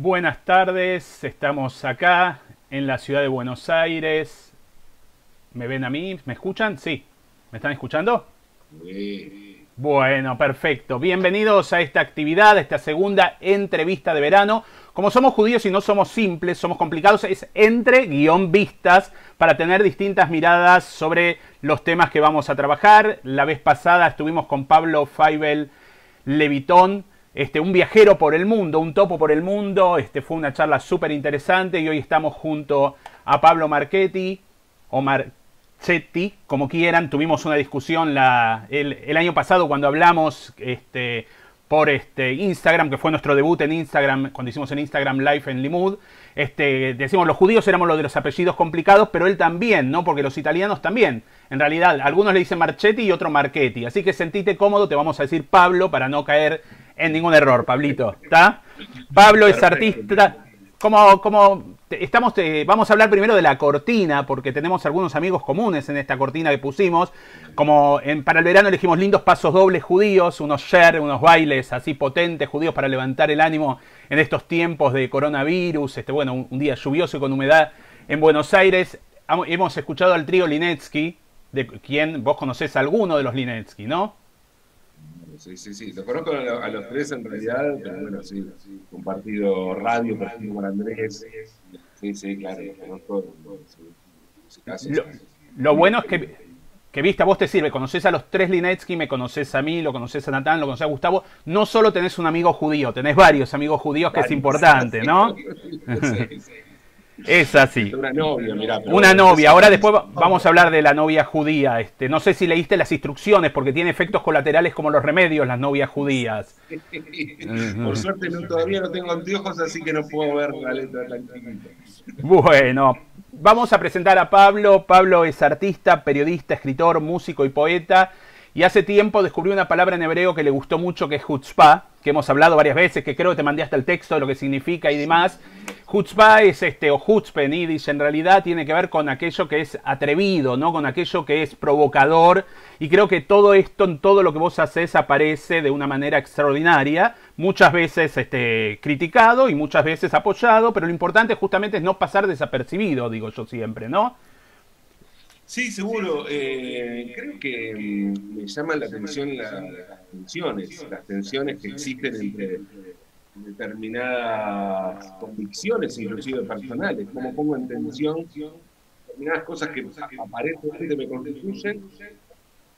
Buenas tardes, estamos acá en la ciudad de Buenos Aires. ¿Me ven a mí? ¿Me escuchan? Sí. ¿Me están escuchando? Sí. Bueno, perfecto. Bienvenidos a esta actividad, a esta segunda entrevista de verano. Como somos judíos y no somos simples, somos complicados, es entre-vistas para tener distintas miradas sobre los temas que vamos a trabajar. La vez pasada estuvimos con Pablo Feibel Levitón, un viajero por el mundo, un topo por el mundo. Fue una charla súper interesante y hoy estamos junto a Pablo Marchetti o Marchetti, como quieran. Tuvimos una discusión el año pasado cuando hablamos por Instagram, que fue nuestro debut en Instagram, cuando hicimos en Instagram Live en Limud. Decimos, los judíos éramos los de los apellidos complicados, pero él también, ¿no? Porque los italianos también. En realidad, algunos le dicen Marchetti y otro Marchetti. Así que sentite cómodo, te vamos a decir Pablo para no caer en ningún error, Pablito. ¿Está? Pablo es artista. Vamos a hablar primero de la cortina, porque tenemos algunos amigos comunes en esta cortina que pusimos. Para el verano elegimos lindos pasos dobles judíos, unos share, unos bailes así potentes judíos para levantar el ánimo en estos tiempos de coronavirus. Un día lluvioso y con humedad en Buenos Aires. Hemos escuchado al trío Linetsky, de quien vos conocés a alguno de los Linetsky, ¿no? Sí. Lo conozco a los tres en realidad, pero bueno, sí. Compartido radio, por ejemplo, con Andrés. Sí, claro, lo conozco. Lo bueno es que viste, a vos te sirve, conocés a los tres Linetsky, me conocés a mí, lo conocés a Natán, lo conocés a Gustavo. No solo tenés un amigo judío, tenés varios amigos judíos, que es importante, ¿no? Sí. Es así. Una novia, mirá. Una novia. Ahora después vamos a hablar de la novia judía. No sé si leíste las instrucciones, porque tiene efectos colaterales como los remedios, las novias judías. Por suerte todavía no tengo anteojos, así que no puedo ver la letra tranquilita. Bueno, vamos a presentar a Pablo. Pablo es artista, periodista, escritor, músico y poeta. Y hace tiempo descubrió una palabra en hebreo que le gustó mucho, que es chutzpah, que hemos hablado varias veces, que creo que te mandé hasta el texto de lo que significa y demás. Chutzpah es o chutzpe en yiddish, en realidad tiene que ver con aquello que es atrevido, ¿no? Con aquello que es provocador. Y creo que todo esto, en todo lo que vos haces, aparece de una manera extraordinaria. Muchas veces criticado y muchas veces apoyado, pero lo importante justamente es no pasar desapercibido, digo yo siempre, ¿no? Sí, seguro. Creo que me llaman la atención las tensiones que existen entre determinadas convicciones, inclusive personales. Como pongo en tensión determinadas cosas que aparentemente me constituyen,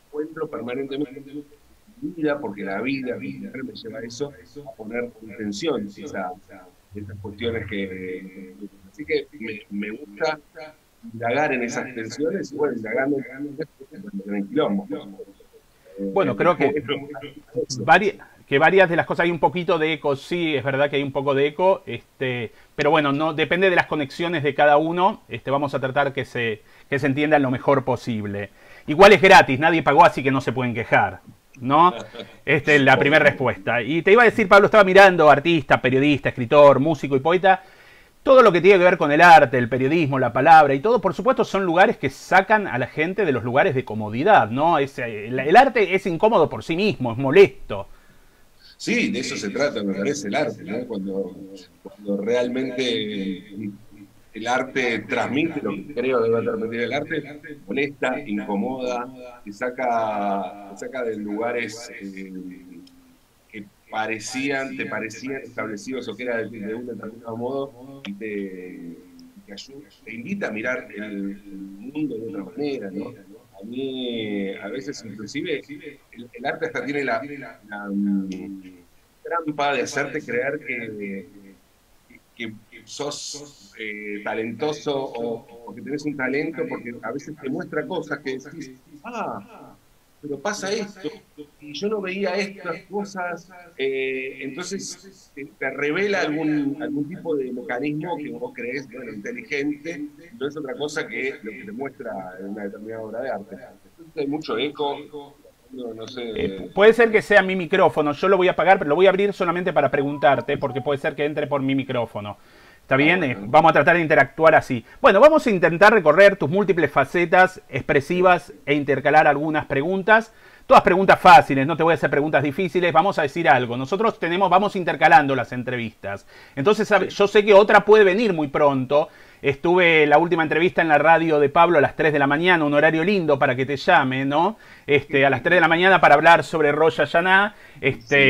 encuentro permanentemente en mi vida, porque la vida siempre me lleva a eso, a poner en tensión esas cuestiones que... Así que me gusta indagar en esas tensiones y bueno, indagando en el quilombo. Bueno, creo que varias de las cosas hay un poquito de eco, sí, es verdad que hay un poco de eco, pero bueno, no depende de las conexiones de cada uno. Vamos a tratar que se entiendan lo mejor posible. Igual es gratis, nadie pagó, así que no se pueden quejar, ¿no? Esta es la primera respuesta. Y te iba a decir, Pablo, estaba mirando artista, periodista, escritor, músico y poeta. Todo lo que tiene que ver con el arte, el periodismo, la palabra y todo, por supuesto, son lugares que sacan a la gente de los lugares de comodidad, ¿no? El arte es incómodo por sí mismo, es molesto. Sí, de eso se trata, me parece, el arte, ¿no? Cuando realmente el arte transmite lo que creo debe transmitir el arte, molesta, incomoda, te saca de lugares que te parecían establecidos o que era de un determinado modo y te ayuda, te invita a mirar el mundo de otra manera, ¿no? A mí, a veces inclusive, el arte hasta tiene la trampa de hacerte creer que sos talentoso o que tenés un talento, porque a veces te muestra cosas que decís, pero pasa esto, y yo no veía estas cosas, entonces te revela algún tipo de mecanismo que vos creés, bueno, inteligente, no es otra cosa que lo que te muestra en una determinada obra de arte. Entonces hay mucho eco, no sé... Puede ser que sea mi micrófono, yo lo voy a apagar, pero lo voy a abrir solamente para preguntarte, porque puede ser que entre por mi micrófono. ¿Está bien? Vamos a tratar de interactuar así. Bueno, vamos a intentar recorrer tus múltiples facetas expresivas e intercalar algunas preguntas. Todas preguntas fáciles, no te voy a hacer preguntas difíciles. Vamos a decir algo. Nosotros vamos intercalando las entrevistas. Entonces, yo sé que otra puede venir muy pronto. Estuve la última entrevista en la radio de Pablo a las 3 de la mañana, un horario lindo para que te llame, ¿no? A las 3 de la mañana para hablar sobre Rosh Hashanah.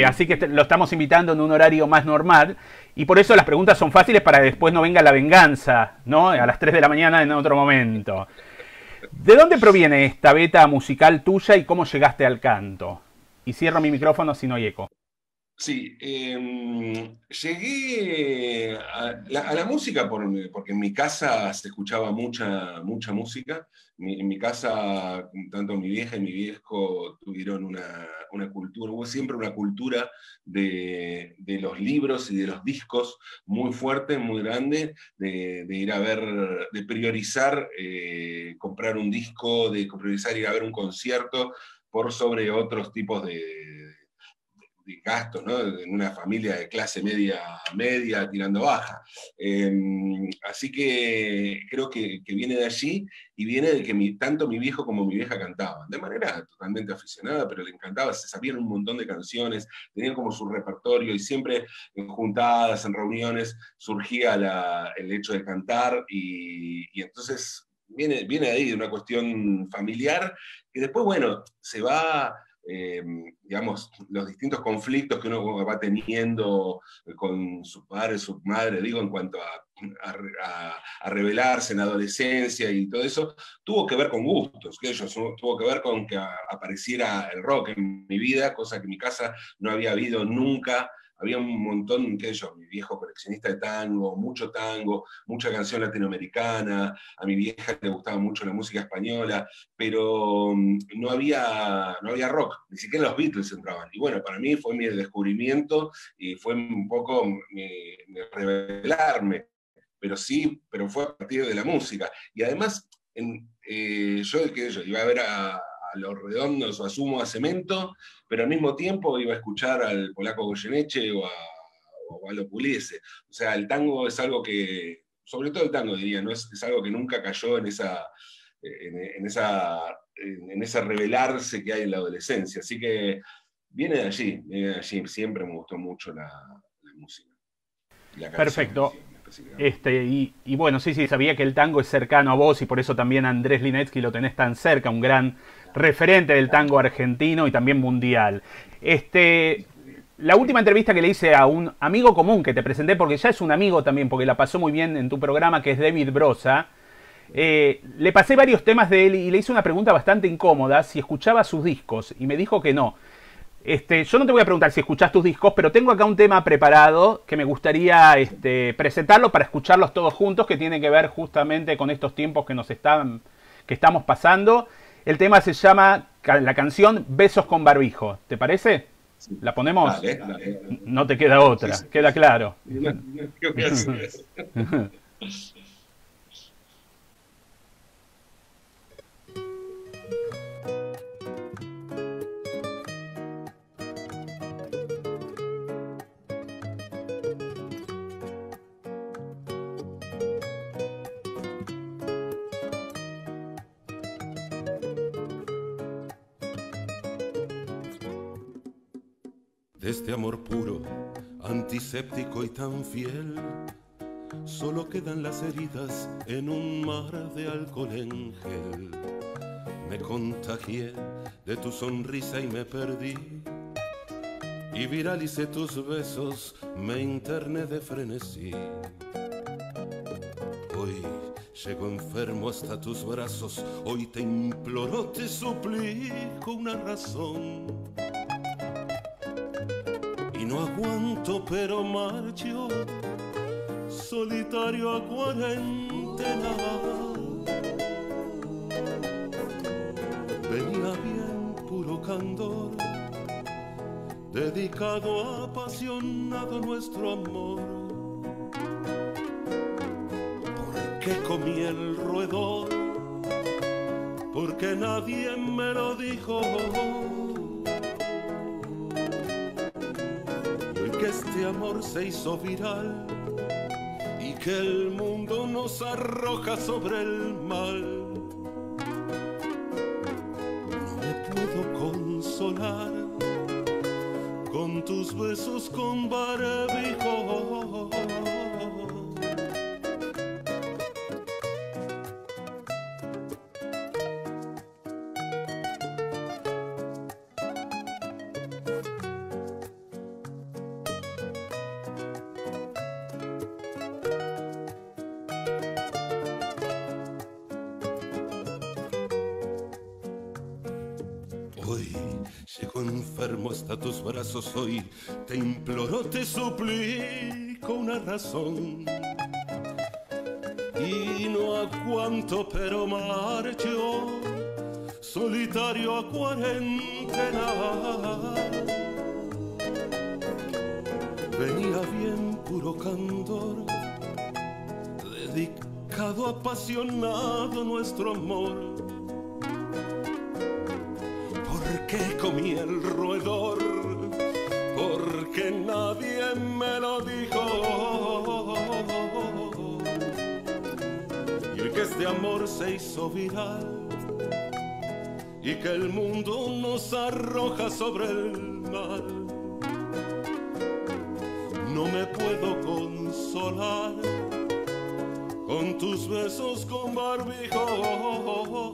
Así que lo estamos invitando en un horario más normal. Y por eso las preguntas son fáciles para que después no venga la venganza, ¿no? A las 3 de la mañana en otro momento. ¿De dónde proviene esta beta musical tuya y cómo llegaste al canto? Y cierro mi micrófono si no hay eco. Sí, llegué a la música porque en mi casa se escuchaba mucha música. En mi casa, tanto mi vieja y mi viejo tuvieron una cultura, hubo siempre una cultura de los libros y de los discos muy fuerte, muy grande, de ir a ver, de priorizar comprar un disco, de priorizar ir a ver un concierto por sobre otros tipos de gastos, ¿no? En una familia de clase media tirando baja. Así que creo que viene de allí y viene de que tanto mi viejo como mi vieja cantaban, de manera totalmente aficionada, pero le encantaba, se sabían un montón de canciones, tenían como su repertorio y siempre en juntadas, en reuniones, surgía el hecho de cantar y entonces viene de ahí, de una cuestión familiar que después, bueno, se va... digamos, los distintos conflictos que uno va teniendo con su padre, su madre, digo, en cuanto a rebelarse en adolescencia y todo eso, tuvo que ver con gustos, tuvo que ver con que apareciera el rock en mi vida, cosa que en mi casa no había habido nunca. Había un montón, mi viejo coleccionista de tango, mucha canción latinoamericana, a mi vieja le gustaba mucho la música española, pero no había rock, ni siquiera los Beatles entraban. Y bueno, para mí fue mi descubrimiento y fue un poco mi revelarme, pero fue a partir de la música. Y además, yo iba a ver a Los Redondos o a Sumo, a Cemento, pero al mismo tiempo iba a escuchar al polaco Goyeneche o a Lo Pugliese. O sea, el tango es algo que, sobre todo el tango diría, ¿no? Es algo que nunca cayó en ese rebelarse que hay en la adolescencia. Así que viene de allí, siempre me gustó mucho la música. La canción. Perfecto. Y bueno, sí, sabía que el tango es cercano a vos y por eso también Andrés Linetsky lo tenés tan cerca, un gran referente del tango argentino y también mundial. La última entrevista que le hice a un amigo común que te presenté, porque ya es un amigo también, porque la pasó muy bien en tu programa, que es David Brosa, le pasé varios temas de él y le hice una pregunta bastante incómoda, si escuchaba sus discos, y me dijo que no. Yo no te voy a preguntar si escuchás tus discos, pero tengo acá un tema preparado que me gustaría presentarlo para escucharlos todos juntos, que tiene que ver justamente con estos tiempos que estamos pasando. El tema se llama, la canción Besos con Barbijo. ¿Te parece? Sí. ¿La ponemos? Dale. No te queda otra, sí. Queda claro. ¿Qué voy a hacer? De este amor puro, antiséptico y tan fiel, solo quedan las heridas en un mar de alcohol en gel. Me contagié de tu sonrisa y me perdí, y viralicé tus besos, me interné de frenesí. Hoy llego enfermo hasta tus brazos, hoy te imploro, te suplico una razón. Y no aguanto, pero marcho, solitario a cuarentena. Venía bien puro candor, dedicado, apasionado nuestro amor. Porque comí el roedor, porque nadie me lo dijo. Que este amor se hizo viral y que el mundo nos arroja sobre el mal. No me puedo con tus besos con barbijo. Hoy llego enfermo hasta tus brazos, hoy te imploro, te suplico una razón. Y no aguanto, pero marcho, solitario a cuarentena. Venía bien puro candor, dedicado, apasionado nuestro amor. Que comí el roedor, porque nadie me lo dijo. Y el que este amor se hizo viral y que el mundo nos arroja sobre el mal, no me puedo consolar con tus besos con barbijo.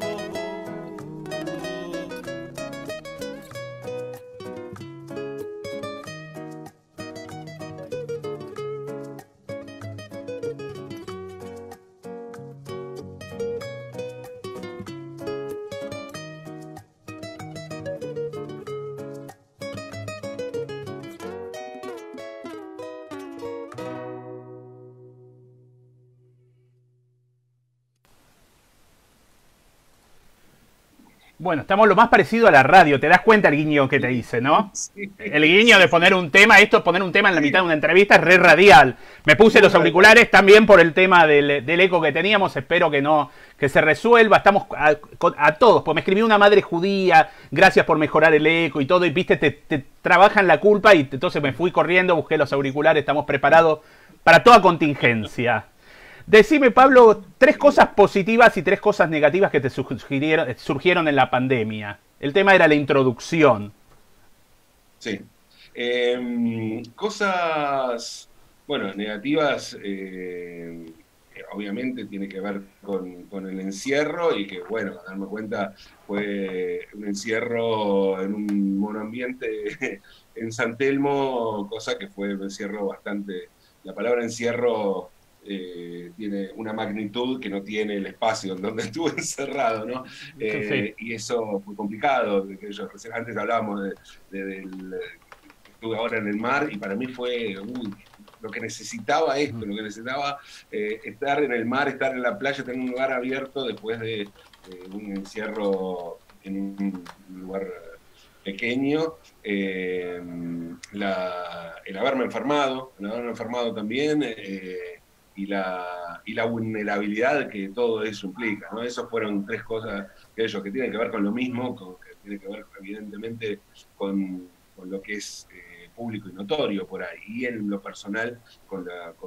Bueno, estamos lo más parecido a la radio. ¿Te das cuenta el guiño que te hice, no? Sí. El guiño de poner un tema, esto poner un tema en la mitad de una entrevista es re radial. Me puse los auriculares también por el tema del eco que teníamos. Espero que se resuelva. Estamos a todos, pues me escribió una madre judía, gracias por mejorar el eco y todo, y viste, te trabajan la culpa, y entonces me fui corriendo, busqué los auriculares, estamos preparados para toda contingencia. Decime, Pablo, 3 cosas positivas y 3 cosas negativas que te surgieron en la pandemia. El tema era la introducción. Sí. Cosas, bueno, negativas, obviamente tiene que ver con el encierro, y que, bueno, a darme cuenta, fue un encierro en un monoambiente en San Telmo, cosa que fue un encierro bastante... La palabra encierro... tiene una magnitud que no tiene el espacio en donde estuve encerrado, ¿no? Sí. Y eso fue complicado. Antes hablábamos estuve ahora en el mar, y para mí fue lo que necesitaba esto, lo que necesitaba estar en el mar, estar en la playa, tener un lugar abierto después de un encierro en un lugar pequeño. El haberme enfermado también, y la vulnerabilidad que todo eso implica, ¿no? Esas fueron 3 cosas que tienen que ver con lo mismo, que tienen que ver evidentemente con lo que es público y notorio por ahí, y en lo personal con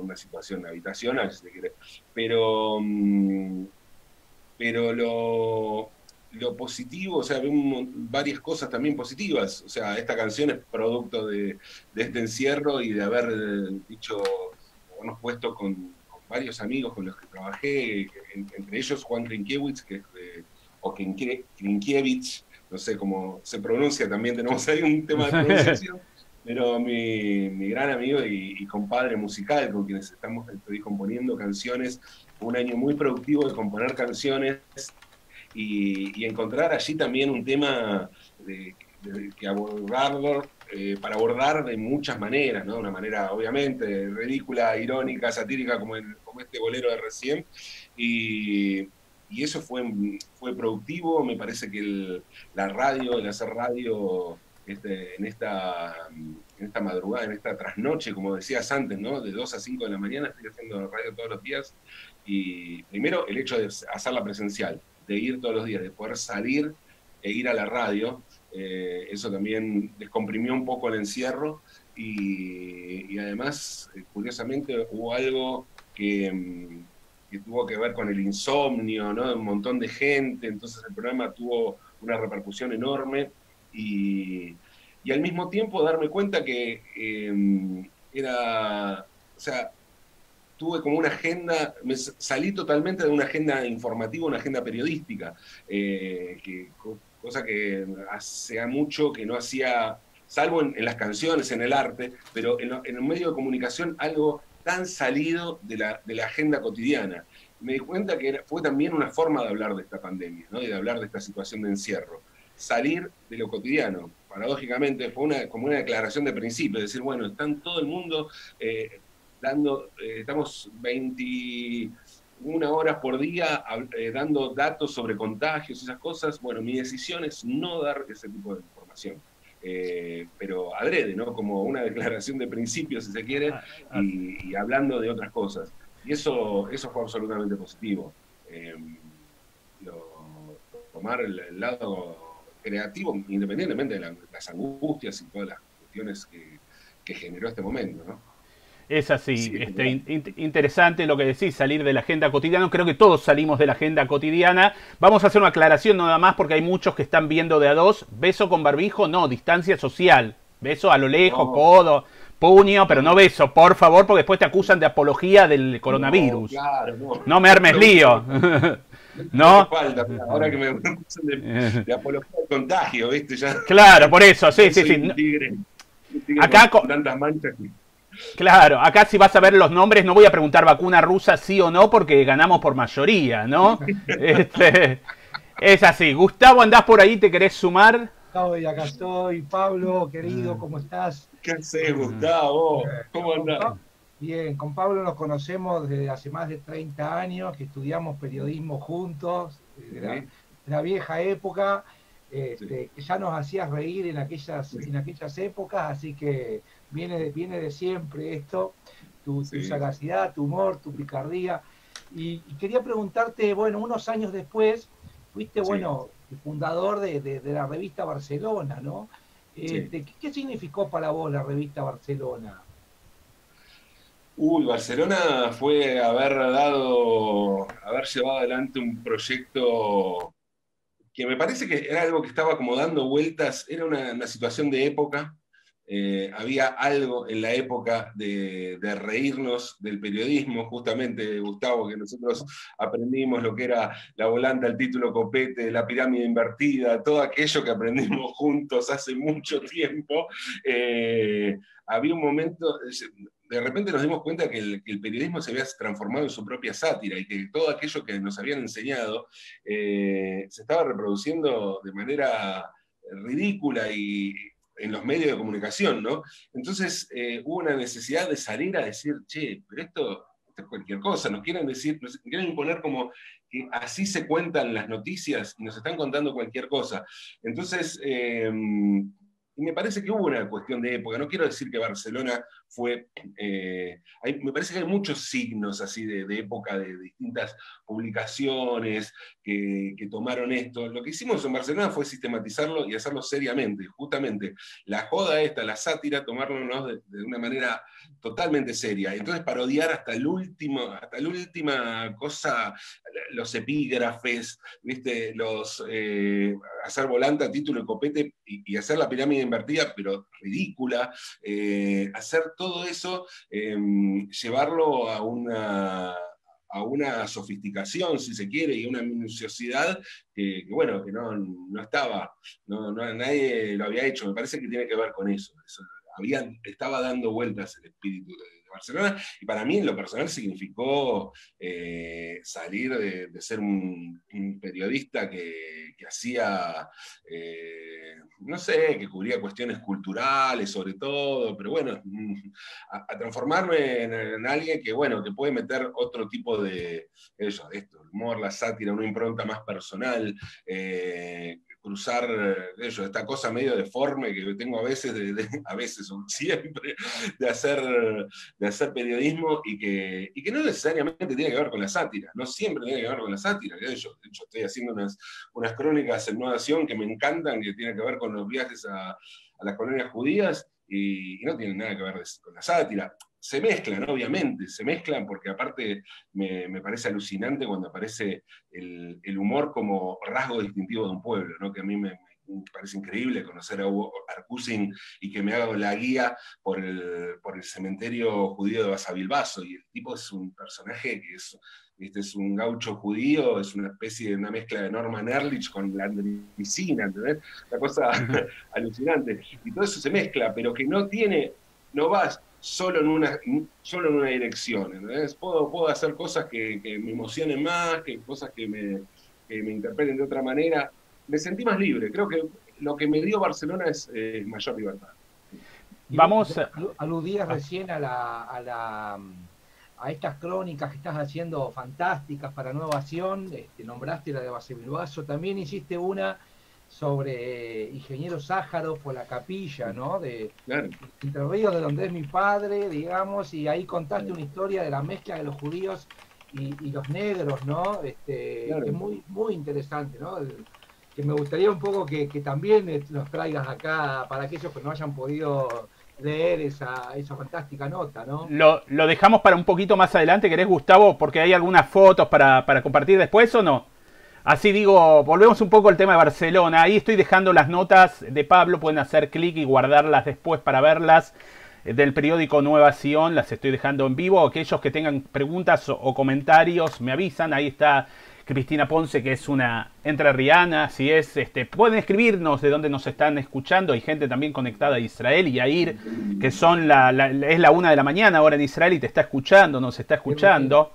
la situación habitacional, si se quiere. Pero lo positivo, o sea, vemos varias cosas también positivas. O sea, esta canción es producto de este encierro y de habernos puesto con varios amigos con los que trabajé, entre ellos Juan Krinkiewicz, o Krinkiewicz, no sé cómo se pronuncia, también tenemos ahí un tema de pronunciación, pero mi gran amigo y compadre musical, con quienes estoy componiendo canciones, un año muy productivo de componer canciones, y encontrar allí también un tema que abordarlo, para abordar de muchas maneras, ¿no? Una manera obviamente ridícula, irónica, satírica, como este bolero de recién, y eso fue productivo. Me parece que el hacer radio en esta madrugada, en esta trasnoche, como decías antes, ¿no? De 2 a 5 de la mañana estoy haciendo radio todos los días, y primero el hecho de hacerla presencial, de ir todos los días, de poder salir e ir a la radio, eso también descomprimió un poco el encierro, y además, curiosamente, hubo algo que tuvo que ver con el insomnio, ¿no? De un montón de gente, entonces el programa tuvo una repercusión enorme, y y al mismo tiempo darme cuenta que era, o sea, tuve como una agenda, salí totalmente de una agenda informativa, una agenda periodística, cosa que hace mucho que no hacía, salvo en las canciones, en el arte, pero en un medio de comunicación algo tan salido de la agenda cotidiana. Me di cuenta que fue también una forma de hablar de esta pandemia, ¿no? Y de hablar de esta situación de encierro. Salir de lo cotidiano. Paradójicamente fue como una declaración de principio, decir, bueno, están todo el mundo estamos 21 horas por día dando datos sobre contagios y esas cosas. Bueno, mi decisión es no dar ese tipo de información. Pero adrede, ¿no? Como una declaración de principio, si se quiere, y hablando de otras cosas. Y eso fue absolutamente positivo. Tomar el lado creativo, independientemente de las angustias y todas las cuestiones que generó este momento, ¿no? Es así, Sí, interesante lo que decís, salir de la agenda cotidiana. Creo que todos salimos de la agenda cotidiana. Vamos a hacer una aclaración nada más porque hay muchos que están viendo de a dos. Beso con barbijo, no, distancia social. Beso a lo lejos, no, codo, puño, pero no beso, por favor, porque después te acusan de apología del coronavirus. No, claro, no. No me armes lío. No falta, ahora que me acusan de apología del contagio, ¿viste? Ya, claro, por eso, sí, sí, sí. Un tigre acá con tantas manchas que... Claro, acá si vas a ver los nombres, no voy a preguntar vacuna rusa sí o no, porque ganamos por mayoría, ¿no? Es así. Gustavo, ¿andás por ahí? ¿Te querés sumar? Acá estoy. Pablo, querido, ¿cómo estás? ¿Qué haces, Gustavo? ¿Cómo andás? Bien, con Pablo nos conocemos desde hace más de 30 años, que estudiamos periodismo juntos, de la vieja época, que ya nos hacías reír en aquellas épocas, así que viene de siempre esto, tu sagacidad, tu humor, tu picardía. Y quería preguntarte, bueno, unos años después, fuiste, bueno, el fundador de la revista Barcelona, ¿no? ¿Qué significó para vos la revista Barcelona? Barcelona fue haber llevado adelante un proyecto que me parece que era algo que estaba como dando vueltas, era una situación de época. Había algo en la época de reírnos del periodismo, justamente, Gustavo, que nosotros aprendimos lo que era la volanta, el título copete, la pirámide invertida, todo aquello que aprendimos juntos hace mucho tiempo. Había un momento, de repente nos dimos cuenta que el periodismo se había transformado en su propia sátira y que todo aquello que nos habían enseñado se estaba reproduciendo de manera ridícula y en los medios de comunicación, ¿no? Entonces hubo una necesidad de salir a decir, che, pero esto es cualquier cosa, nos quieren imponer como que así se cuentan las noticias y nos están contando cualquier cosa. Entonces, y me parece que hubo una cuestión de época, no quiero decir que Barcelona fue, me parece que hay muchos signos así de época, de distintas publicaciones que tomaron esto. Lo que hicimos en Barcelona fue sistematizarlo y hacerlo seriamente, justamente la joda esta, la sátira, tomarlo, ¿no?, de una manera totalmente seria. Entonces parodiar hasta la última cosa, los epígrafes, ¿viste? Hacer volanta, título y copete y hacer la pirámide invertida, pero ridícula, hacer todo eso, llevarlo a una sofisticación, si se quiere, y una minuciosidad que bueno, que no estaba, nadie lo había hecho. Me parece que tiene que ver con eso. Estaba dando vueltas el espíritu de Barcelona, y para mí en lo personal significó salir de ser un periodista que hacía, no sé, que cubría cuestiones culturales sobre todo, pero bueno, a transformarme en alguien que, bueno, que puede meter otro tipo de el humor, la sátira, una impronta más personal, cruzar esta cosa medio deforme que tengo a veces, a veces o siempre, de hacer periodismo y que no necesariamente tiene que ver con la sátira, no siempre tiene que ver con la sátira. De hecho estoy haciendo unas crónicas en Nueva Acción que me encantan, que tienen que ver con los viajes a las colonias judías y no tienen nada que ver con la sátira. Se mezclan, obviamente, porque aparte me parece alucinante cuando aparece el humor como rasgo distintivo de un pueblo, ¿no? Que a mí me me parece increíble conocer a Hugo Arkusin y que me haga la guía por el cementerio judío de Basavilbaso, y el tipo es un personaje que es un gaucho judío, es una especie de una mezcla de Norman Ehrlich con la andricina, ¿entendés? Una cosa alucinante. Y todo eso se mezcla, pero que no vas solo en una dirección, ¿entendés? Puedo hacer cosas que me emocionen más, cosas que me interpreten de otra manera. Me sentí más libre. Creo que lo que me dio Barcelona es mayor libertad. Vamos. Aludías recién a estas crónicas que estás haciendo fantásticas para Nueva Acción. Nombraste la de Basavilbaso. También hiciste una sobre Ingeniero Sájarov o la capilla, ¿no? Claro. Entre Ríos, de donde es mi padre, digamos, y ahí contaste una historia de la mezcla de los judíos y los negros, ¿no? Claro. Es muy, muy interesante, ¿no? Que me gustaría un poco que también nos traigas acá para aquellos que no hayan podido leer esa fantástica nota, ¿no? Lo dejamos para un poquito más adelante, ¿querés, Gustavo? Porque hay algunas fotos para compartir después, ¿o no? Así digo, volvemos un poco al tema de Barcelona. Ahí estoy dejando las notas de Pablo, pueden hacer clic y guardarlas después para verlas. Del periódico Nueva Sion, las estoy dejando en vivo. Aquellos que tengan preguntas o comentarios me avisan. Ahí está Cristina Ponce, que es una entrerriana. Si es, pueden escribirnos de dónde nos están escuchando. Hay gente también conectada a Israel y a Ir, que son es la 1 de la mañana ahora en Israel y te está escuchando, nos está escuchando.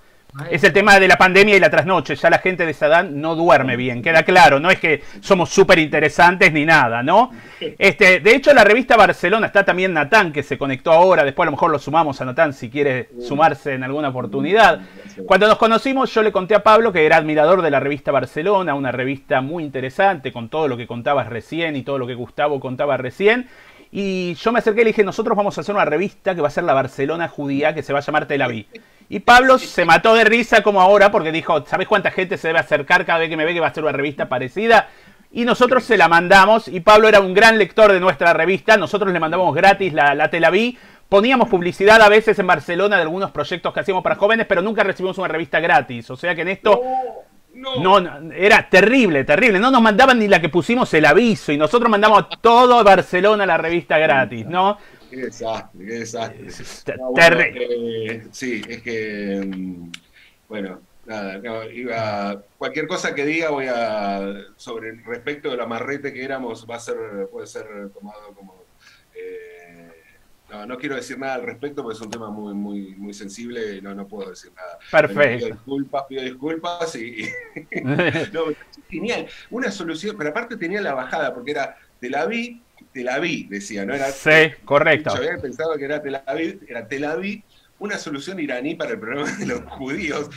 Es el tema de la pandemia y la trasnoche. Ya la gente de Sadán no duerme bien, queda claro. No es que somos súper interesantes ni nada, ¿no? De hecho, la revista Barcelona, está también Natán, que se conectó ahora. Después a lo mejor lo sumamos a Natán si quiere sumarse en alguna oportunidad. Cuando nos conocimos, yo le conté a Pablo que era admirador de la revista Barcelona, una revista muy interesante con todo lo que contabas recién y todo lo que Gustavo contaba recién. Y yo me acerqué y le dije, nosotros vamos a hacer una revista que va a ser la Barcelona judía, que se va a llamar Tel Aviv. Y Pablo se mató de risa como ahora porque dijo, ¿sabes cuánta gente se debe acercar cada vez que me ve que va a ser una revista parecida? Y nosotros se la mandamos, y Pablo era un gran lector de nuestra revista, nosotros le mandamos gratis la Tel Aviv, poníamos publicidad a veces en Barcelona de algunos proyectos que hacíamos para jóvenes, pero nunca recibimos una revista gratis, o sea que en esto... No, era terrible, terrible. No nos mandaban ni la que pusimos el aviso y nosotros mandamos todo a Barcelona la revista gratis, ¿no? Qué desastre, qué desastre. Sí, es que, bueno, nada, cualquier cosa que diga sobre el respecto del amarrete que éramos, puede ser tomado como... No quiero decir nada al respecto porque es un tema muy, muy, muy sensible y no puedo decir nada. Perfecto. Pido disculpas y... No, genial. Una solución, pero aparte tenía la bajada porque era Tel Aviv, decía, ¿no? Era, sí, correcto. Yo había pensado que era Tel Aviv, una solución iraní para el problema de los judíos,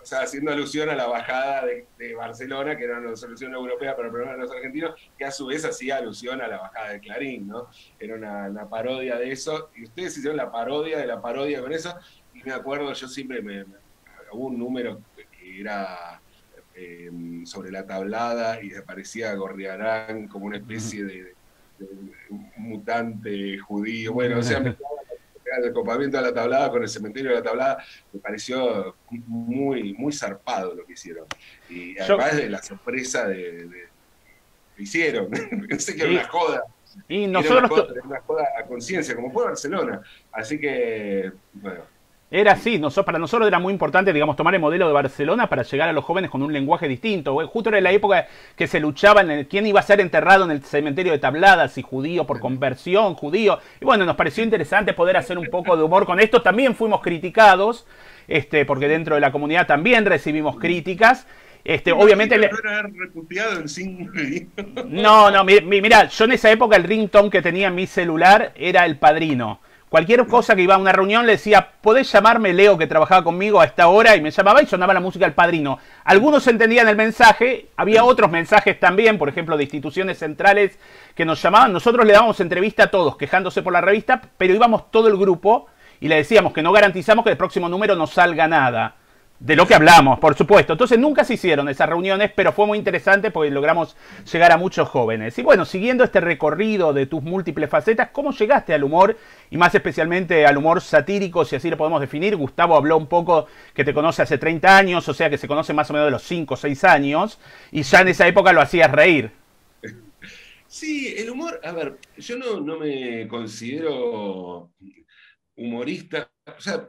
o sea, haciendo alusión a la bajada de Barcelona, que era una solución europea para el problema de los argentinos, que a su vez hacía alusión a la bajada de Clarín, ¿no? Era una parodia de eso, y ustedes hicieron la parodia de la parodia con eso, y me acuerdo, yo siempre hubo un número que era sobre la tablada, y aparecía Gorriarán como una especie de mutante judío, bueno, o sea, el acopamiento de la tablada con el cementerio de la tablada, me pareció muy, muy zarpado lo que hicieron. Y además de la sorpresa de que hicieron, pensé que era una joda. Y nosotros era una joda a conciencia, como fue Barcelona. Así que, bueno. Era así, para nosotros era muy importante, digamos, tomar el modelo de Barcelona para llegar a los jóvenes con un lenguaje distinto. Justo era la época que se luchaba en quién iba a ser enterrado en el cementerio de Tablada, si judío por conversión, judío. Y bueno, nos pareció interesante poder hacer un poco de humor con esto. También fuimos criticados, porque dentro de la comunidad también recibimos críticas. Obviamente No, mira, yo en esa época el ringtone que tenía en mi celular era El Padrino. Cualquier cosa que iba a una reunión le decía, ¿podés llamarme Leo, que trabajaba conmigo a esta hora? Y me llamaba y sonaba la música del Padrino. Algunos entendían el mensaje, había otros mensajes también, por ejemplo, de instituciones centrales que nos llamaban. Nosotros le dábamos entrevista a todos, quejándose por la revista, pero íbamos todo el grupo y le decíamos que no garantizamos que el próximo número no salga nada. De lo que hablamos, por supuesto. Entonces nunca se hicieron esas reuniones, pero fue muy interesante porque logramos llegar a muchos jóvenes. Y bueno, siguiendo este recorrido de tus múltiples facetas, ¿cómo llegaste al humor? Y más especialmente al humor satírico, si así lo podemos definir. Gustavo habló un poco que te conoce hace 30 años, o sea que se conoce más o menos de los 5 o 6 años, y ya en esa época lo hacías reír. Sí, el humor, a ver, yo no me considero humorista. O sea,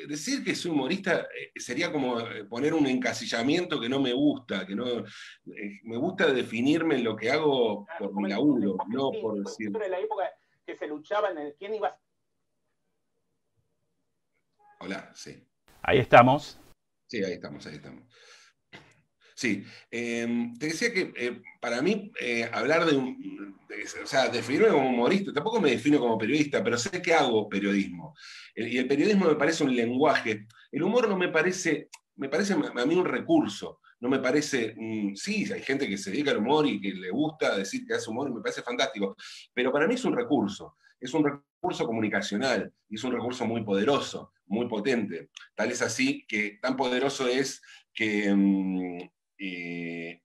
decir que soy humorista sería como poner un encasillamiento que no me gusta, que no me gusta definirme en lo que hago por mi laburo, no por decir. Siempre en la época que se luchaba en el quién iba a... Hola, sí. Ahí estamos. Sí, ahí estamos, ahí estamos. Sí, te decía que para mí hablar o sea, definirme como humorista, tampoco me defino como periodista, pero sé que hago periodismo. Y el periodismo me parece un lenguaje. El humor no me parece a mí un recurso. No me parece, sí, hay gente que se dedica al humor y que le gusta decir que hace humor y me parece fantástico, pero para mí es un recurso comunicacional y es un recurso muy poderoso, muy potente. Tal es así que tan poderoso es que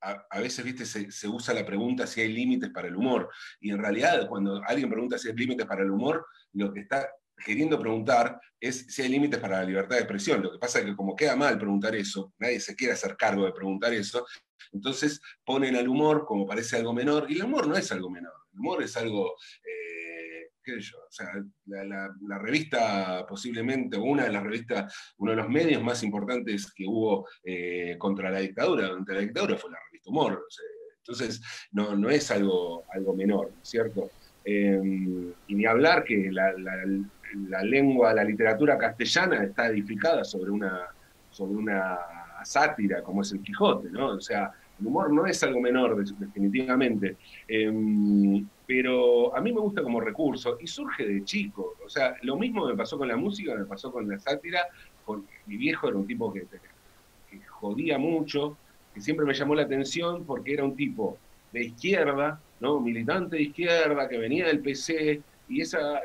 a veces, viste, se usa la pregunta si hay límites para el humor, y en realidad cuando alguien pregunta si hay límites para el humor, lo que está queriendo preguntar es si hay límites para la libertad de expresión. Lo que pasa es que como queda mal preguntar eso, nadie se quiere hacer cargo de preguntar eso, entonces ponen al humor como parece algo menor, y el humor no es algo menor, el humor es algo... qué sé yo, o sea, la revista posiblemente, uno de los medios más importantes que hubo contra la dictadura, durante la dictadura fue la revista Humor. O sea, entonces, no es algo menor, ¿cierto? Y ni hablar que la lengua, la literatura castellana está edificada sobre una sátira como es el Quijote, ¿no? O sea, el humor no es algo menor, definitivamente. Pero a mí me gusta como recurso y surge de chico. O sea, lo mismo me pasó con la música, me pasó con la sátira. Mi viejo era un tipo que jodía mucho, que siempre me llamó la atención porque era un tipo de izquierda, ¿no? Militante de izquierda, que venía del PC, y esa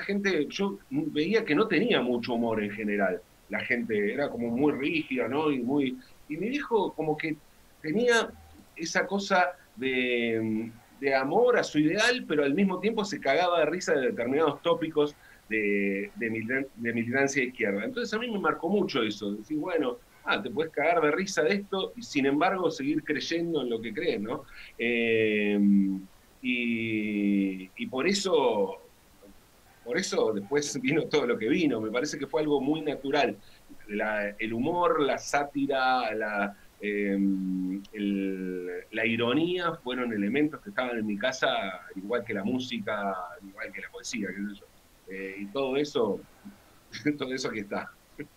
gente, yo veía que no tenía mucho humor en general. La gente era como muy rígida, ¿no? Y mi viejo como que tenía esa cosa de amor a su ideal, pero al mismo tiempo se cagaba de risa de determinados tópicos de militancia de izquierda. Entonces a mí me marcó mucho eso, decir, bueno, te puedes cagar de risa de esto y sin embargo seguir creyendo en lo que crees, ¿no? Y por eso después vino todo lo que vino. Me parece que fue algo muy natural. El humor, la sátira, la ironía fueron elementos que estaban en mi casa, igual que la música, igual que la poesía, qué sé yo. Y todo eso aquí está.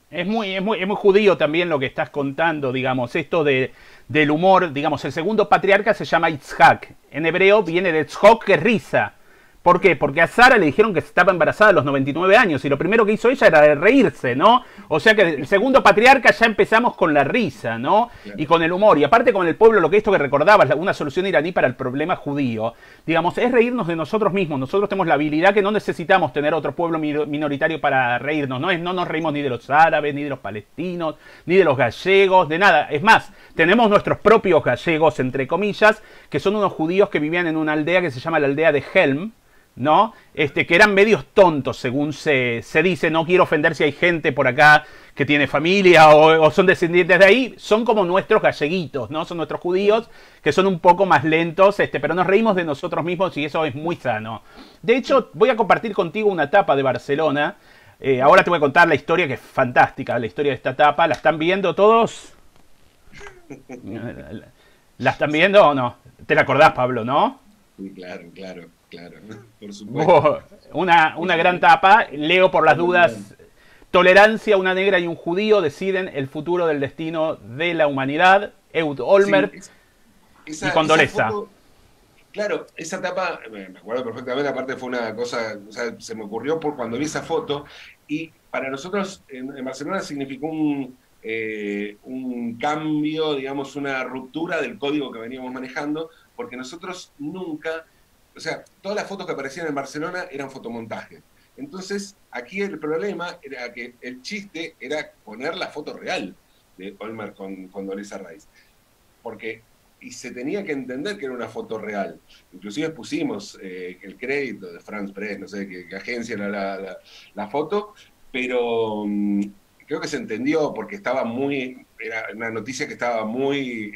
Es muy judío también lo que estás contando, digamos, esto del humor, digamos, el segundo patriarca se llama Itzhak, en hebreo viene de tzhok, que es risa. ¿Por qué? Porque a Sara le dijeron que estaba embarazada a los 99 años y lo primero que hizo ella era reírse, ¿no? O sea que el segundo patriarca ya empezamos con la risa, ¿no? Y con el humor. Y aparte con el pueblo, lo que esto que recordabas, una solución iraní para el problema judío, digamos, es reírnos de nosotros mismos. Nosotros tenemos la habilidad que no necesitamos tener otro pueblo minoritario para reírnos, ¿no? No nos reímos ni de los árabes, ni de los palestinos, ni de los gallegos, de nada. Es más, tenemos nuestros propios gallegos, entre comillas, que son unos judíos que vivían en una aldea que se llama la aldea de Helm, ¿no? Que eran medios tontos, según se dice. No quiero ofender si hay gente por acá que tiene familia o son descendientes de ahí. Son como nuestros galleguitos, ¿no? Son nuestros judíos que son un poco más lentos, pero nos reímos de nosotros mismos y eso es muy sano. De hecho, voy a compartir contigo una tapa de Barcelona. Ahora te voy a contar la historia, que es fantástica, la historia de esta tapa. ¿La están viendo todos? ¿La están viendo o no? ¿Te la acordás, Pablo, no? Sí, claro, por supuesto. Una gran tapa, leo por las dudas. Tolerancia, una negra y un judío deciden el futuro del destino de la humanidad. Ehud Olmert y Condoleezza. Claro, esa tapa, me acuerdo perfectamente, aparte fue una cosa, o sea, se me ocurrió por cuando vi esa foto, y para nosotros en Barcelona significó un cambio, digamos, una ruptura del código que veníamos manejando, porque nosotros nunca... O sea, todas las fotos que aparecían en Barcelona eran fotomontajes. Entonces, aquí el problema era que el chiste era poner la foto real de Olmert con Condoleezza Rice. Y se tenía que entender que era una foto real. Inclusive pusimos el crédito de France Press, no sé qué agencia era la foto, pero creo que se entendió porque era una noticia que estaba muy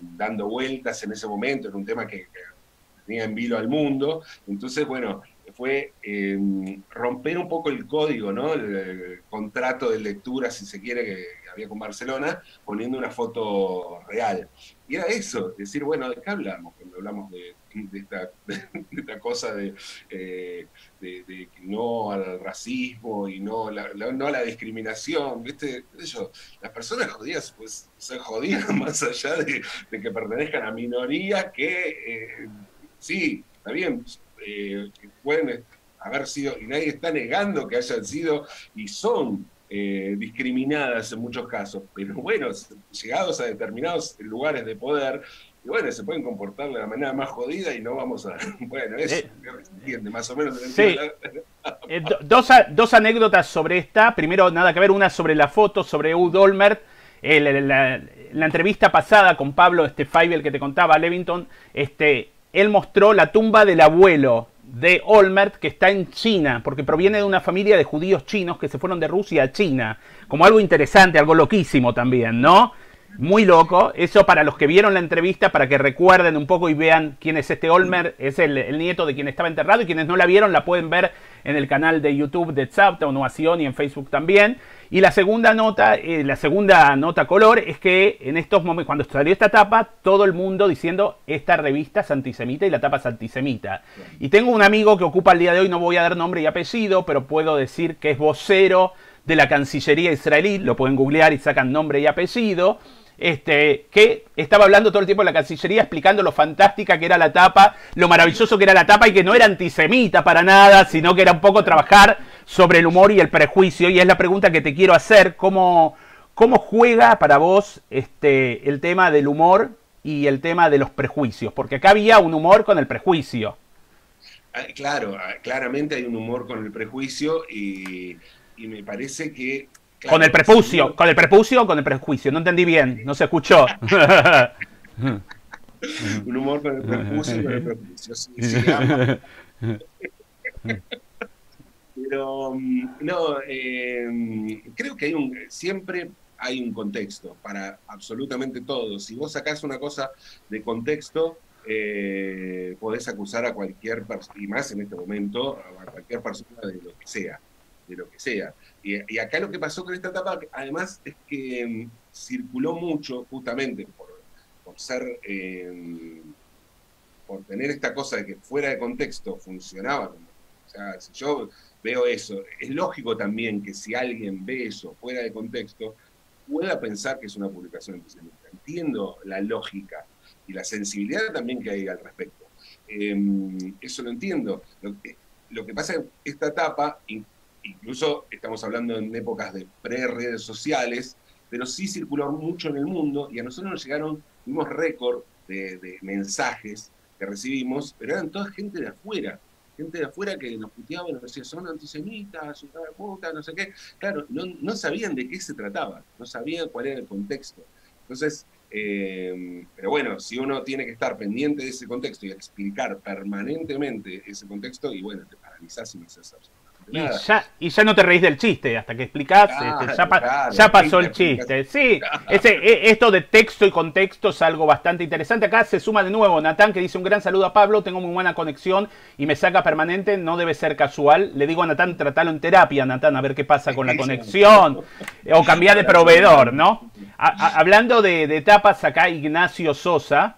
dando vueltas en ese momento, era un tema que tenía en vilo al mundo. Entonces, bueno, fue romper un poco el código, ¿no? El contrato de lectura, si se quiere, que había con Barcelona, poniendo una foto real. Y era eso, decir, bueno, ¿de qué hablamos? Cuando hablamos de esta cosa de no al racismo y no a la discriminación, ¿viste? Las personas jodidas pues se jodían más allá de que pertenezcan a minorías que, sí, está bien, que pueden haber sido, y nadie está negando que hayan sido y son discriminadas en muchos casos, pero bueno, llegados a determinados lugares de poder, y bueno, se pueden comportar de la manera más jodida y no vamos a... Bueno, eso se entiende, más o menos. Sí. Dos anécdotas sobre esta. Primero, nada que ver, una sobre la foto, sobre Ehud Olmert. La entrevista pasada con Pablo Feibel que te contaba, Levington, él mostró la tumba del abuelo de Olmert, que está en China, porque proviene de una familia de judíos chinos que se fueron de Rusia a China, como algo interesante, algo loquísimo también, ¿no? Muy loco. Eso para los que vieron la entrevista, para que recuerden un poco y vean quién es este Olmert. Es el nieto de quien estaba enterrado, y quienes no la vieron la pueden ver en el canal de YouTube de Tzavta Onuación y en Facebook también. Y la segunda nota color es que en estos momentos, cuando salió esta tapa, todo el mundo diciendo esta revista es antisemita y la tapa es antisemita. Y tengo un amigo que ocupa el día de hoy, no voy a dar nombre y apellido, pero puedo decir que es vocero de la Cancillería israelí, lo pueden googlear y sacan nombre y apellido, que estaba hablando todo el tiempo en la Cancillería explicando lo fantástica que era la tapa, lo maravilloso que era la tapa y que no era antisemita para nada, sino que era un poco trabajar sobre el humor y el prejuicio. Y es la pregunta que te quiero hacer: ¿cómo juega para vos el tema del humor y el tema de los prejuicios? Porque acá había un humor con el prejuicio. Claro, claramente hay un humor con el prejuicio y me parece que... Claro, con el prepucio o con el prejuicio, no entendí bien, no se escuchó. Un humor con el prepucio y con el prejuicio, sí, Pero no, creo que siempre hay un contexto para absolutamente todo. Si vos sacás una cosa de contexto, podés acusar a cualquier persona, y más en este momento, a cualquier persona de lo que sea. Y acá lo que pasó con esta etapa, además, es que circuló mucho, justamente por tener esta cosa de que fuera de contexto funcionaba. O sea, si yo veo eso, es lógico también que si alguien ve eso fuera de contexto, pueda pensar que es una publicación antisemita. Entiendo la lógica y la sensibilidad también que hay al respecto. Eso lo entiendo. Lo que pasa es que esta etapa, incluso estamos hablando en épocas de pre-redes sociales, pero sí circuló mucho en el mundo, y a nosotros nos llegaron, tuvimos récord de mensajes que recibimos, pero eran toda gente de afuera que nos puteaba y nos decía, son antisemitas, son de puta, no sé qué. Claro, no sabían de qué se trataba, no sabían cuál era el contexto. Entonces, pero bueno, si uno tiene que estar pendiente de ese contexto y explicar permanentemente ese contexto, y bueno, te paralizás y no haces nada. Y ya no te reís del chiste, hasta que explicás, ya pasó el chiste. Sí, esto de texto y contexto es algo bastante interesante. Acá se suma de nuevo Natán, que dice: un gran saludo a Pablo, tengo muy buena conexión y me saca permanente, no debe ser casual. Le digo a Natán, tratalo en terapia, Natán, a ver qué pasa con la conexión. O cambiar de proveedor, ¿no? Hablando de etapas, acá Ignacio Sosa,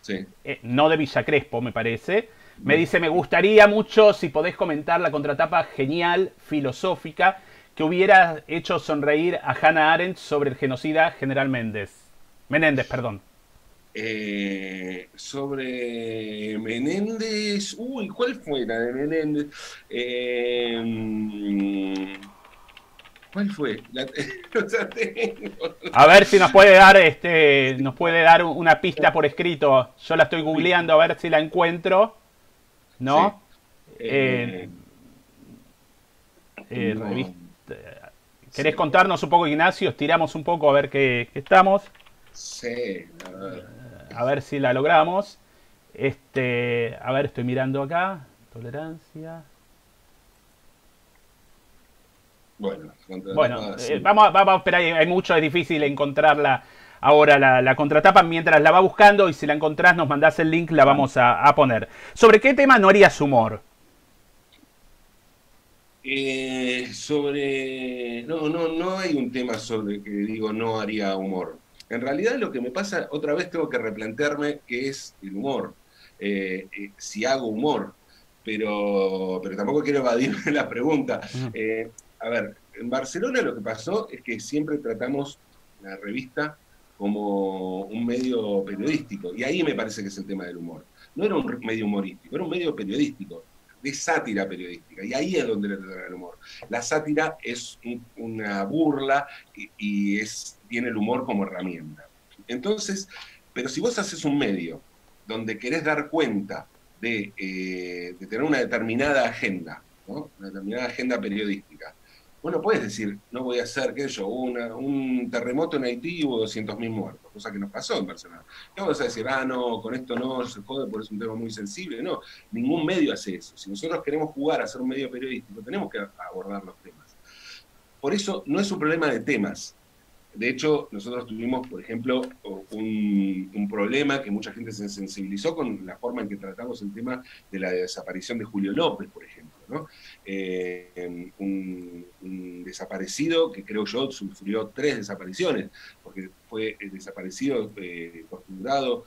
sí. No de Villa Crespo, me parece. Me dice: me gustaría mucho si podés comentar la contratapa genial, filosófica, que hubiera hecho sonreír a Hannah Arendt sobre el genocida General Menéndez, perdón. Sobre Menéndez... Uy, ¿cuál fue la de Menéndez? ¿Cuál fue? A ver si nos puede dar una pista por escrito. Yo la estoy googleando a ver si la encuentro. ¿No? Sí. Revista. ¿Querés contarnos un poco, Ignacio? Estiramos un poco a ver qué estamos. Sí, a ver si la logramos. A ver, estoy mirando acá. Tolerancia. Bueno, vamos a esperar, hay mucho, es difícil encontrarla ahora la contratapa mientras la va buscando, y si la encontrás nos mandás el link, la vamos a poner. ¿Sobre qué tema no harías humor? No hay un tema sobre que digo no haría humor. En realidad lo que me pasa, otra vez tengo que replantearme qué es el humor, si hago humor, pero tampoco quiero evadirme la pregunta. A ver, en Barcelona lo que pasó es que siempre tratamos la revista como un medio periodístico, y ahí me parece que es el tema del humor. No era un medio humorístico, era un medio periodístico, de sátira periodística, y ahí es donde le tratan el humor. La sátira es una burla y tiene el humor como herramienta. Entonces, pero si vos haces un medio donde querés dar cuenta de tener una determinada agenda, ¿no? Una determinada agenda periodística, bueno, puedes decir, no voy a hacer, qué sé yo, un terremoto en Haití hubo 200.000 muertos, cosa que nos pasó en Barcelona. No vas a decir, no, con esto no se jode porque es un tema muy sensible. No, ningún medio hace eso. Si nosotros queremos jugar a ser un medio periodístico, tenemos que abordar los temas. Por eso no es un problema de temas. De hecho, nosotros tuvimos, por ejemplo, un problema que mucha gente se sensibilizó con la forma en que tratamos el tema de la desaparición de Julio López, por ejemplo, ¿no? Un desaparecido que creo yo sufrió 3 desapariciones, porque fue desaparecido, torturado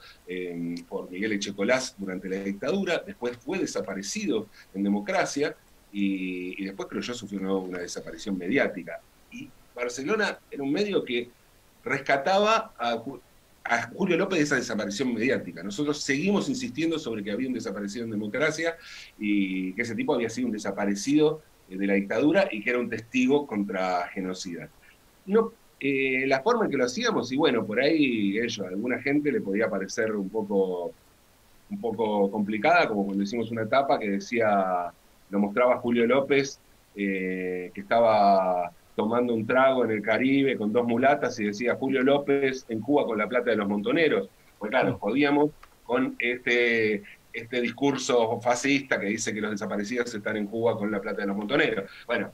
por Miguel Echecolás durante la dictadura, después fue desaparecido en democracia, y después creo yo sufrió una desaparición mediática. Y Barcelona era un medio que rescataba a Julio López de esa desaparición mediática. Nosotros seguimos insistiendo sobre que había un desaparecido en democracia y que ese tipo había sido un desaparecido de la dictadura y que era un testigo contra genocida. No, la forma en que lo hacíamos, y bueno, por ahí a alguna gente le podía parecer un poco complicada, como cuando hicimos una etapa que decía, lo mostraba Julio López, que estaba tomando un trago en el Caribe con 2 mulatas y decía Julio López en Cuba con la plata de los montoneros. Pues claro, podíamos con este discurso fascista que dice que los desaparecidos están en Cuba con la plata de los montoneros. Bueno,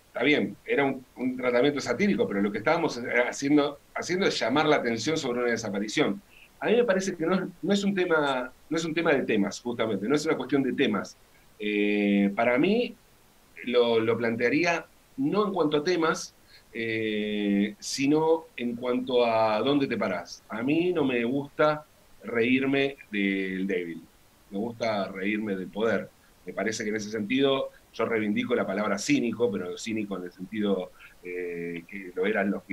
está bien, era un tratamiento satírico, pero lo que estábamos haciendo es llamar la atención sobre una desaparición. A mí me parece que no es un tema de temas, justamente, no es una cuestión de temas. Para mí lo plantearía no en cuanto a temas, sino en cuanto a dónde te parás. A mí no me gusta reírme del débil, me gusta reírme del poder. Me parece que en ese sentido yo reivindico la palabra cínico, pero cínico en el sentido que lo eran los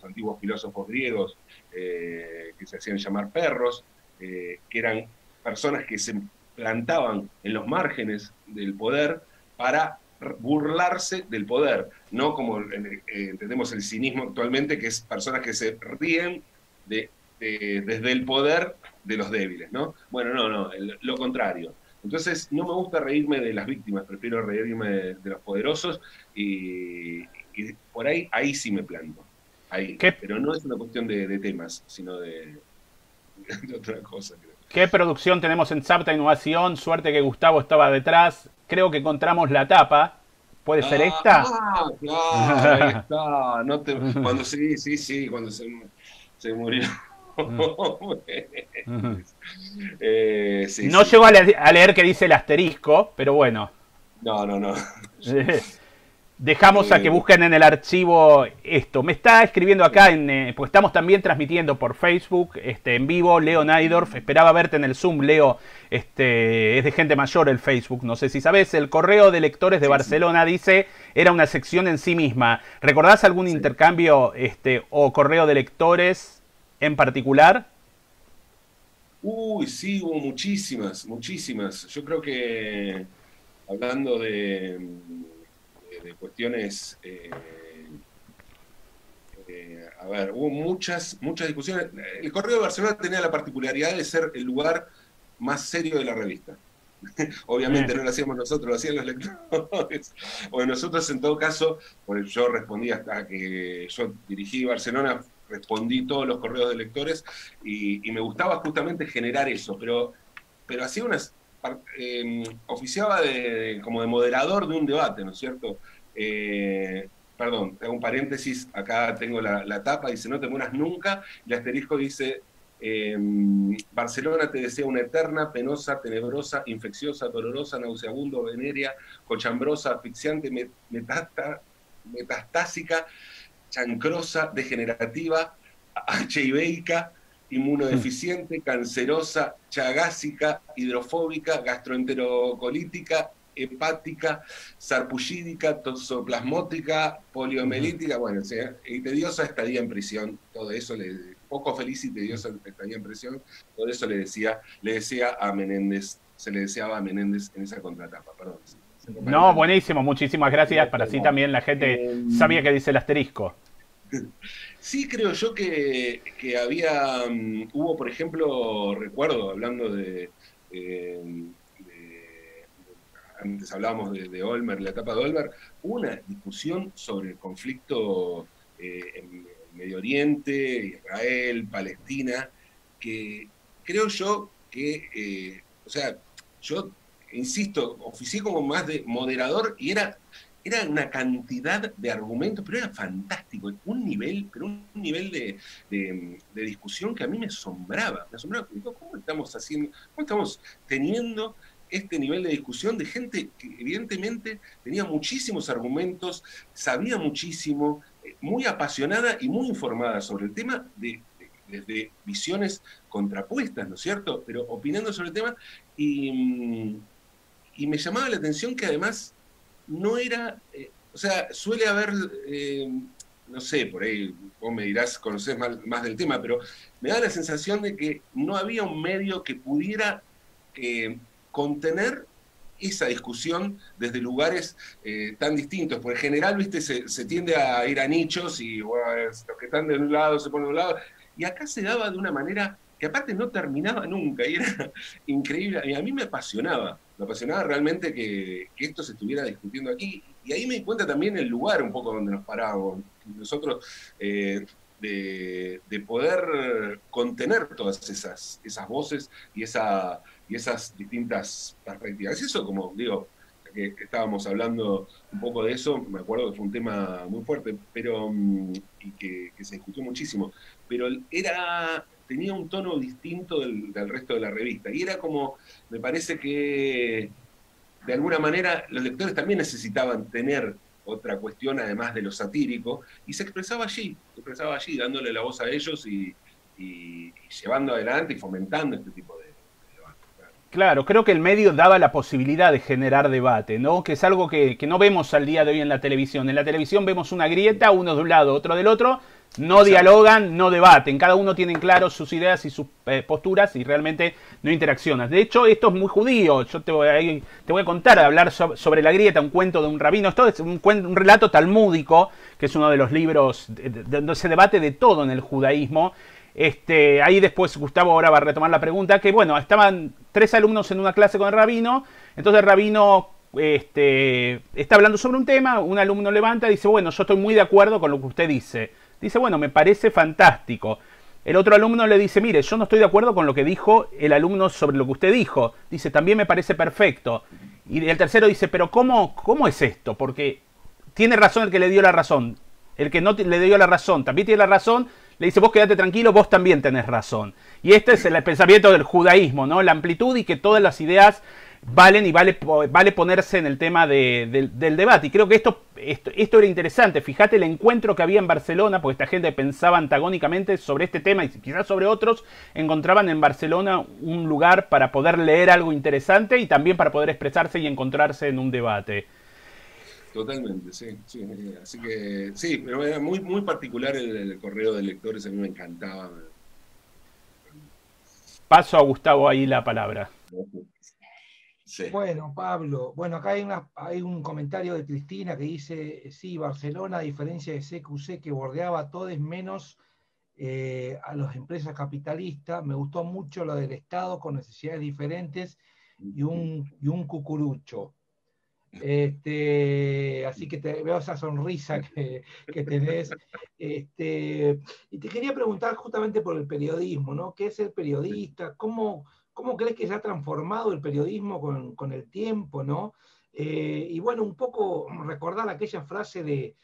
antiguos filósofos griegos, que se hacían llamar perros, que eran personas que se plantaban en los márgenes del poder para burlarse del poder, no como entendemos el cinismo actualmente, que es personas que se ríen desde el poder de los débiles, ¿no? Bueno, no, lo contrario. Entonces, no me gusta reírme de las víctimas, prefiero reírme de los poderosos, y por ahí sí me planto. Ahí. Pero no es una cuestión de temas, sino de otra cosa, creo. ¿Qué producción tenemos en Zapta Innovación? Suerte que Gustavo estaba detrás. Creo que encontramos la tapa. ¿Puede ser esta? Claro, ahí está. Cuando cuando se murió. No llegó a leer que dice el asterisco, pero bueno. No. Dejamos a que busquen en el archivo esto. Me está escribiendo acá, pues estamos también transmitiendo por Facebook en vivo, Leo Naidorf. Esperaba verte en el Zoom, Leo. Es de gente mayor el Facebook, no sé si sabes. El correo de lectores de Barcelona dice, era una sección en sí misma. ¿Recordás algún intercambio o correo de lectores en particular? Uy, sí, hubo muchísimas. Yo creo que, hablando de cuestiones, a ver, hubo muchas discusiones. El Correo de Barcelona tenía la particularidad de ser el lugar más serio de la revista. Obviamente no lo hacíamos nosotros, lo hacían los lectores. O nosotros, en todo caso, yo respondí hasta que yo dirigí Barcelona, respondí todos los correos de lectores, y me gustaba justamente generar eso, pero hacía oficiaba como de moderador de un debate, ¿no es cierto? perdón, hago un paréntesis, acá tengo la tapa, dice, no te mueras nunca, y el asterisco dice, Barcelona te desea una eterna, penosa, tenebrosa, infecciosa, dolorosa, nauseabundo, venérea, cochambrosa, asfixiante, metastásica, chancrosa, degenerativa, HIVica, inmunodeficiente, cancerosa, chagásica, hidrofóbica, gastroenterocolítica, hepática, sarpullidica, toxoplasmótica, poliomelítica, bueno, o sea, y tediosa estadía en prisión, todo eso, poco feliz y tediosa estadía en prisión, todo eso le decía a Menéndez, se le deseaba a Menéndez en esa contratapa, perdón. No, buenísimo, muchísimas gracias, para así también la gente sabía que dice el asterisco. Sí, creo yo que hubo, por ejemplo, recuerdo, hablando antes hablábamos de Olmer, la etapa de Olmer, hubo una discusión sobre el conflicto en Medio Oriente, Israel, Palestina, que creo yo que, o sea, yo insisto, oficié como más de moderador y era una cantidad de argumentos, pero era fantástico, un nivel de discusión que a mí me asombraba. ¿Cómo estamos teniendo este nivel de discusión de gente que evidentemente tenía muchísimos argumentos, sabía muchísimo, muy apasionada y muy informada sobre el tema desde visiones contrapuestas, ¿no es cierto? Pero opinando sobre el tema, y me llamaba la atención que además no era, o sea, suele haber, no sé, por ahí vos me dirás, conocés más del tema, pero me da la sensación de que no había un medio que pudiera contener esa discusión desde lugares tan distintos. Por en general, viste, se tiende a ir a nichos y bueno, los que están de un lado se ponen de un lado, y acá se daba de una manera que aparte no terminaba nunca, y era increíble, y a mí me apasionaba realmente que esto se estuviera discutiendo aquí, y ahí me di cuenta también el lugar un poco donde nos parábamos nosotros, de poder contener todas esas voces y esas distintas perspectivas. Eso, como digo, que estábamos hablando un poco de eso, me acuerdo que fue un tema muy fuerte, pero y que se discutió muchísimo, pero tenía un tono distinto del resto de la revista, y era como, me parece que de alguna manera los lectores también necesitaban tener otra cuestión además de lo satírico, y se expresaba allí, dándole la voz a ellos y llevando adelante y fomentando este tipo de debate. Claro, creo que el medio daba la posibilidad de generar debate, ¿no? Que es algo que no vemos al día de hoy en la televisión. En la televisión vemos una grieta, uno de un lado, otro del otro, no dialogan, no debaten, cada uno tiene claro sus ideas y sus posturas y realmente no interaccionan. De hecho, esto es muy judío, yo te voy a contar, hablar sobre la grieta, un cuento de un rabino, esto es un relato talmúdico, que es uno de los libros donde se debate de todo en el judaísmo. Ahí después Gustavo ahora va a retomar la pregunta, que bueno, estaban 3 alumnos en una clase con el rabino, entonces el rabino está hablando sobre un tema, un alumno levanta y dice, bueno, yo estoy muy de acuerdo con lo que usted dice. Dice, bueno, me parece fantástico. El otro alumno le dice, mire, yo no estoy de acuerdo con lo que dijo el alumno sobre lo que usted dijo. Dice, también me parece perfecto. Y el tercero dice, pero ¿cómo es esto? Porque tiene razón el que le dio la razón. El que no le dio la razón también tiene la razón. Le dice, vos quedate tranquilo, vos también tenés razón. Y este es el pensamiento del judaísmo, ¿no? La amplitud y que todas las ideas valen y vale ponerse en el tema del debate. Y creo que esto era interesante. Fíjate el encuentro que había en Barcelona, porque esta gente pensaba antagónicamente sobre este tema y quizás sobre otros, encontraban en Barcelona un lugar para poder leer algo interesante y también para poder expresarse y encontrarse en un debate. Totalmente, sí. Así que sí, pero era muy, muy particular el correo de lectores, a mí me encantaba. Paso a Gustavo ahí la palabra. Sí. Bueno, Pablo, acá hay un comentario de Cristina que dice, sí, Barcelona, a diferencia de CQC, que bordeaba a todos menos a las empresas capitalistas, me gustó mucho lo del Estado con necesidades diferentes y un cucurucho. Así que veo esa sonrisa que tenés. Y te quería preguntar justamente por el periodismo, ¿no? ¿Qué es el periodista? ¿Cómo crees que se ha transformado el periodismo con el tiempo, ¿no? Y bueno, un poco recordar aquella frase de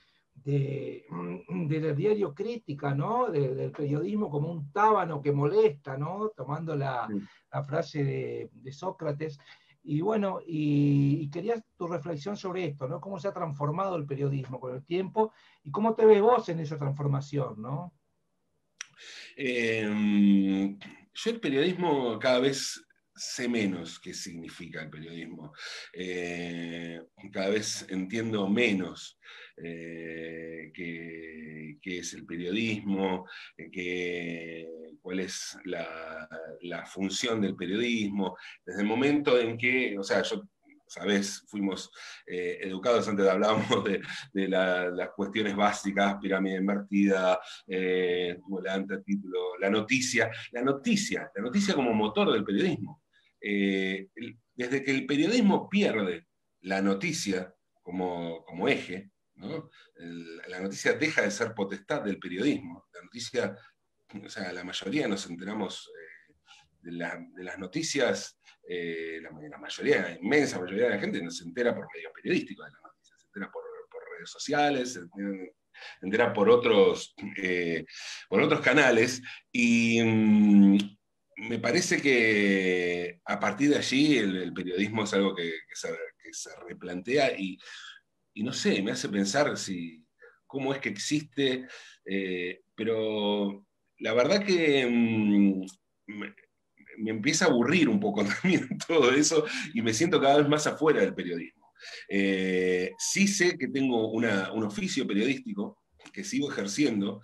del diario Crítica, ¿no? Del periodismo como un tábano que molesta, ¿no? Tomando la frase de Sócrates. Y bueno, y quería tu reflexión sobre esto, ¿no? Cómo se ha transformado el periodismo con el tiempo y cómo te ves vos en esa transformación, ¿no? Yo el periodismo cada vez sé menos qué significa el periodismo. Cada vez entiendo menos qué es el periodismo, cuál es la función del periodismo. Desde el momento en que, o sea, yo, sabés, fuimos educados, antes hablábamos de las cuestiones básicas, pirámide invertida, el antetítulo, la noticia como motor del periodismo. Desde que el periodismo pierde la noticia como eje, ¿no? La noticia deja de ser potestad del periodismo. La noticia, o sea, la mayoría nos enteramos de las noticias, la mayoría, la inmensa mayoría de la gente no se entera por medios periodísticos de las noticias, se entera por redes sociales, se entera por otros canales, y me parece que a partir de allí el periodismo es algo que se replantea y no sé, me hace pensar cómo es que existe, pero la verdad que me empieza a aburrir un poco también todo eso y me siento cada vez más afuera del periodismo. Sí sé que tengo un oficio periodístico que sigo ejerciendo.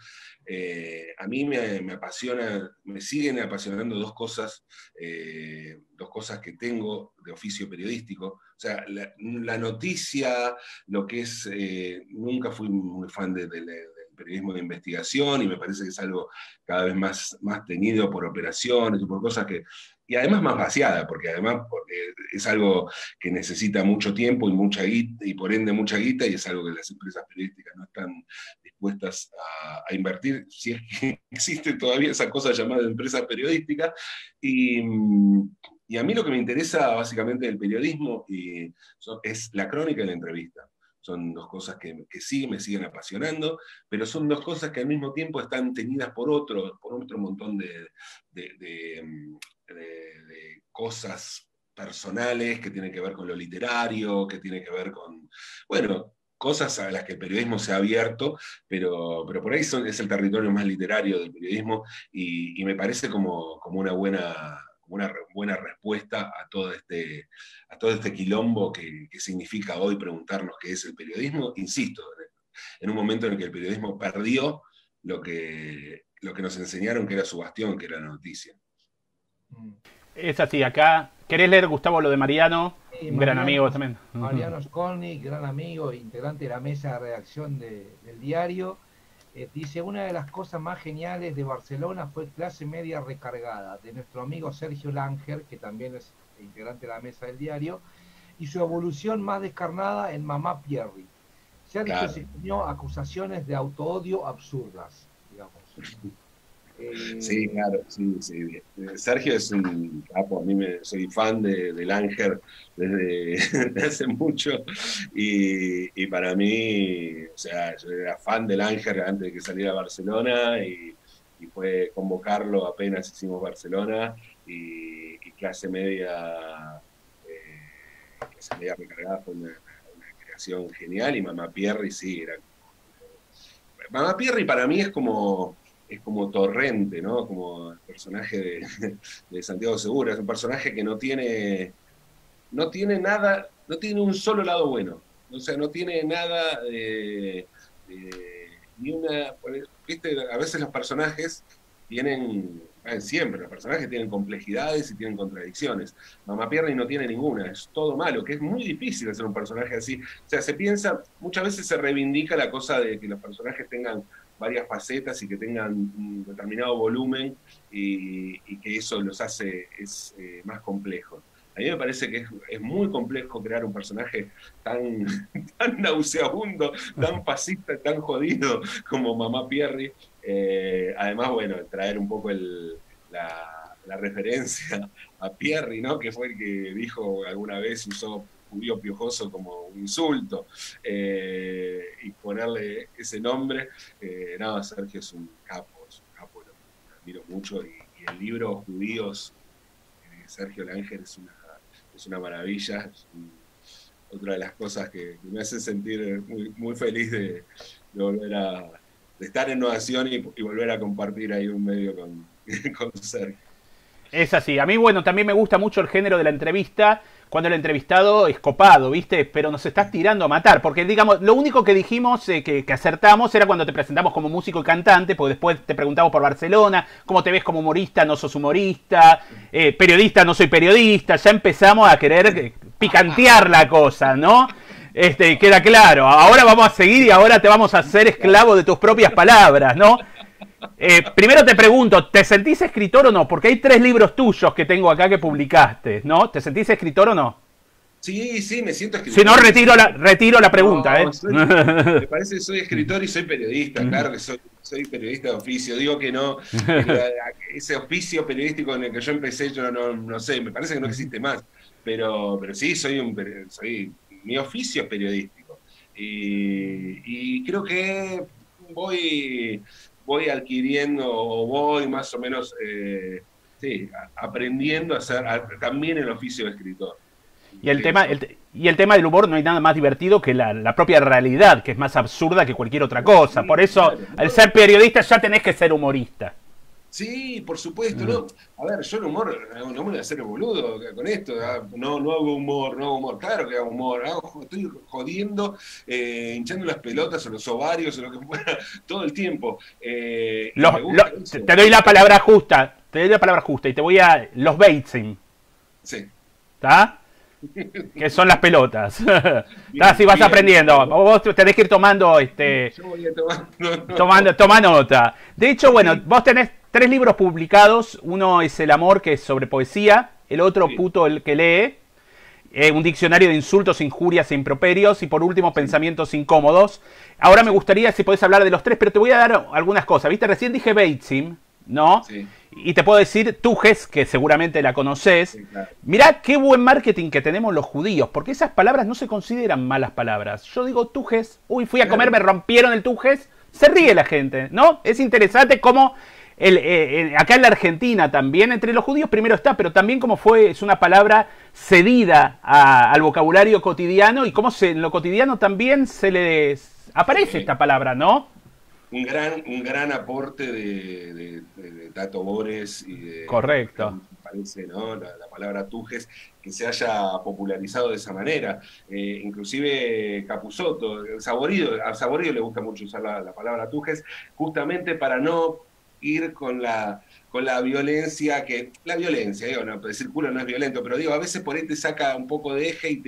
A mí me apasiona, me siguen apasionando dos cosas que tengo de oficio periodístico. O sea, la noticia, lo que es, nunca fui muy fan del periodismo de investigación y me parece que es algo cada vez más tenido por operaciones y por cosas y además más vaciada, porque es algo que necesita mucho tiempo y mucha guita, y por ende mucha guita, y es algo que las empresas periodísticas no están dispuestas a invertir, si es que existe todavía esa cosa llamada empresa periodística. Y a mí lo que me interesa básicamente del periodismo es la crónica y la entrevista. Son dos cosas que sí me siguen apasionando, pero son dos cosas que al mismo tiempo están teñidas por otro montón de cosas personales que tienen que ver con lo literario, que tienen que ver con, bueno, cosas a las que el periodismo se ha abierto, pero por ahí es el territorio más literario del periodismo y me parece como una buena respuesta a todo este quilombo que significa hoy preguntarnos qué es el periodismo. Insisto, en un momento en el que el periodismo perdió lo que nos enseñaron que era su bastión, que era la noticia. Es así, acá. ¿Querés leer, Gustavo, lo de Mariano? Sí, un gran amigo también. Mariano Skolnik, gran amigo, integrante de la mesa de redacción del diario. Dice, una de las cosas más geniales de Barcelona fue Clase Media Recargada, de nuestro amigo Sergio Langer, que también es integrante de la mesa del diario, y su evolución más descarnada en Mamá Pierri. Sergio se comió acusaciones de autoodio absurdas, digamos. Sí, claro, sí. Sergio es un capo, a mí soy fan del Ángel desde hace mucho y para mí, o sea, yo era fan del Ángel antes de que saliera a Barcelona y fue convocarlo apenas hicimos Barcelona y Clase Media Recargada fue una creación genial y Mamá Pierri sí, Mamá Pierri para mí es como Torrente, ¿no? Como el personaje de Santiago Segura. Es un personaje que no tiene nada, no tiene un solo lado bueno. O sea, no tiene nada ni una... ¿Viste? A veces los personajes siempre los personajes tienen complejidades y tienen contradicciones. Mamá Pierri no tiene ninguna, es todo malo, que es muy difícil hacer un personaje así. O sea, muchas veces se reivindica la cosa de que los personajes tengan varias facetas y que tengan un determinado volumen y que eso los hace más complejos. A mí me parece que es muy complejo crear un personaje tan nauseabundo, tan fascista, tan jodido como Mamá Pierri. Además, bueno, traer un poco la referencia a Pierri, ¿no? Que fue el que dijo alguna vez, usó judío piojoso como un insulto, y ponerle ese nombre. No, Sergio es un capo, lo admiro mucho. Y el libro Judíos, Sergio Langer, es una maravilla. Otra de las cosas que me hace sentir muy, muy feliz de volver de estar en Novación y volver a compartir ahí un medio con Sergio. Es así. A mí, bueno, también me gusta mucho el género de la entrevista, cuando el entrevistado es copado, ¿viste? Pero nos estás tirando a matar, porque, digamos, lo único que dijimos, que acertamos, era cuando te presentamos como músico y cantante, porque después te preguntamos por Barcelona, cómo te ves como humorista, no sos humorista, periodista, no soy periodista, ya empezamos a querer picantear la cosa, ¿no? Queda claro. Ahora vamos a seguir y ahora te vamos a hacer esclavo de tus propias palabras, ¿no? Primero te pregunto, ¿te sentís escritor o no? Porque hay 3 libros tuyos que tengo acá que publicaste, ¿no? ¿Te sentís escritor o no? Sí, me siento escritor. Si no, retiro la pregunta, no, me parece que soy escritor y soy periodista, claro que soy periodista de oficio. Digo que no, ese oficio periodístico en el que yo empecé, yo no sé, me parece que no existe más. Pero sí, mi oficio es periodístico. Y creo que voy adquiriendo, o voy más o menos aprendiendo a hacer también el oficio de escritor. Y el tema del humor, no hay nada más divertido que la propia realidad, que es más absurda que cualquier otra cosa. Por eso, al ser periodista ya tenés que ser humorista. Sí, por supuesto, no. A ver, yo el humor, no me voy a hacer el boludo con esto, no hago humor, claro que hago humor, estoy jodiendo, hinchando las pelotas o los ovarios o lo que fuera, todo el tiempo. Te doy la palabra justa, y te voy a los Batesing. Sí. ¿Está? Que son las pelotas. Así vas aprendiendo. Vos tenés que ir tomando Yo voy a toma nota. De hecho, bueno, vos tenés 3 libros publicados. Uno es El amor, que es sobre poesía. El otro, Puto el que lee. Un diccionario de insultos, injurias e improperios. Y por último, Pensamientos incómodos. Ahora me gustaría si podés hablar de los 3, pero te voy a dar algunas cosas. ¿Viste? Recién dije Batesing, ¿no? Sí. Y te puedo decir Tujes, que seguramente la conoces. Sí, claro. Mirá qué buen marketing que tenemos los judíos, porque esas palabras no se consideran malas palabras. Yo digo Tujes, fui a comer, me rompieron el Tujes, se ríe la gente, ¿no? Es interesante cómo acá en la Argentina también, entre los judíos primero está, pero también como es una palabra cedida al vocabulario cotidiano y cómo en lo cotidiano también se les aparece esta palabra, ¿no? Un gran aporte de Tato Bores y de... Correcto. Me parece, ¿no? La palabra Tujes, que se haya popularizado de esa manera. Inclusive Capusotto, a Saborío le gusta mucho usar la palabra Tujes, justamente para no ir con la violencia, digo, no, decir culo no es violento, pero digo, a veces por ahí te saca un poco de eje y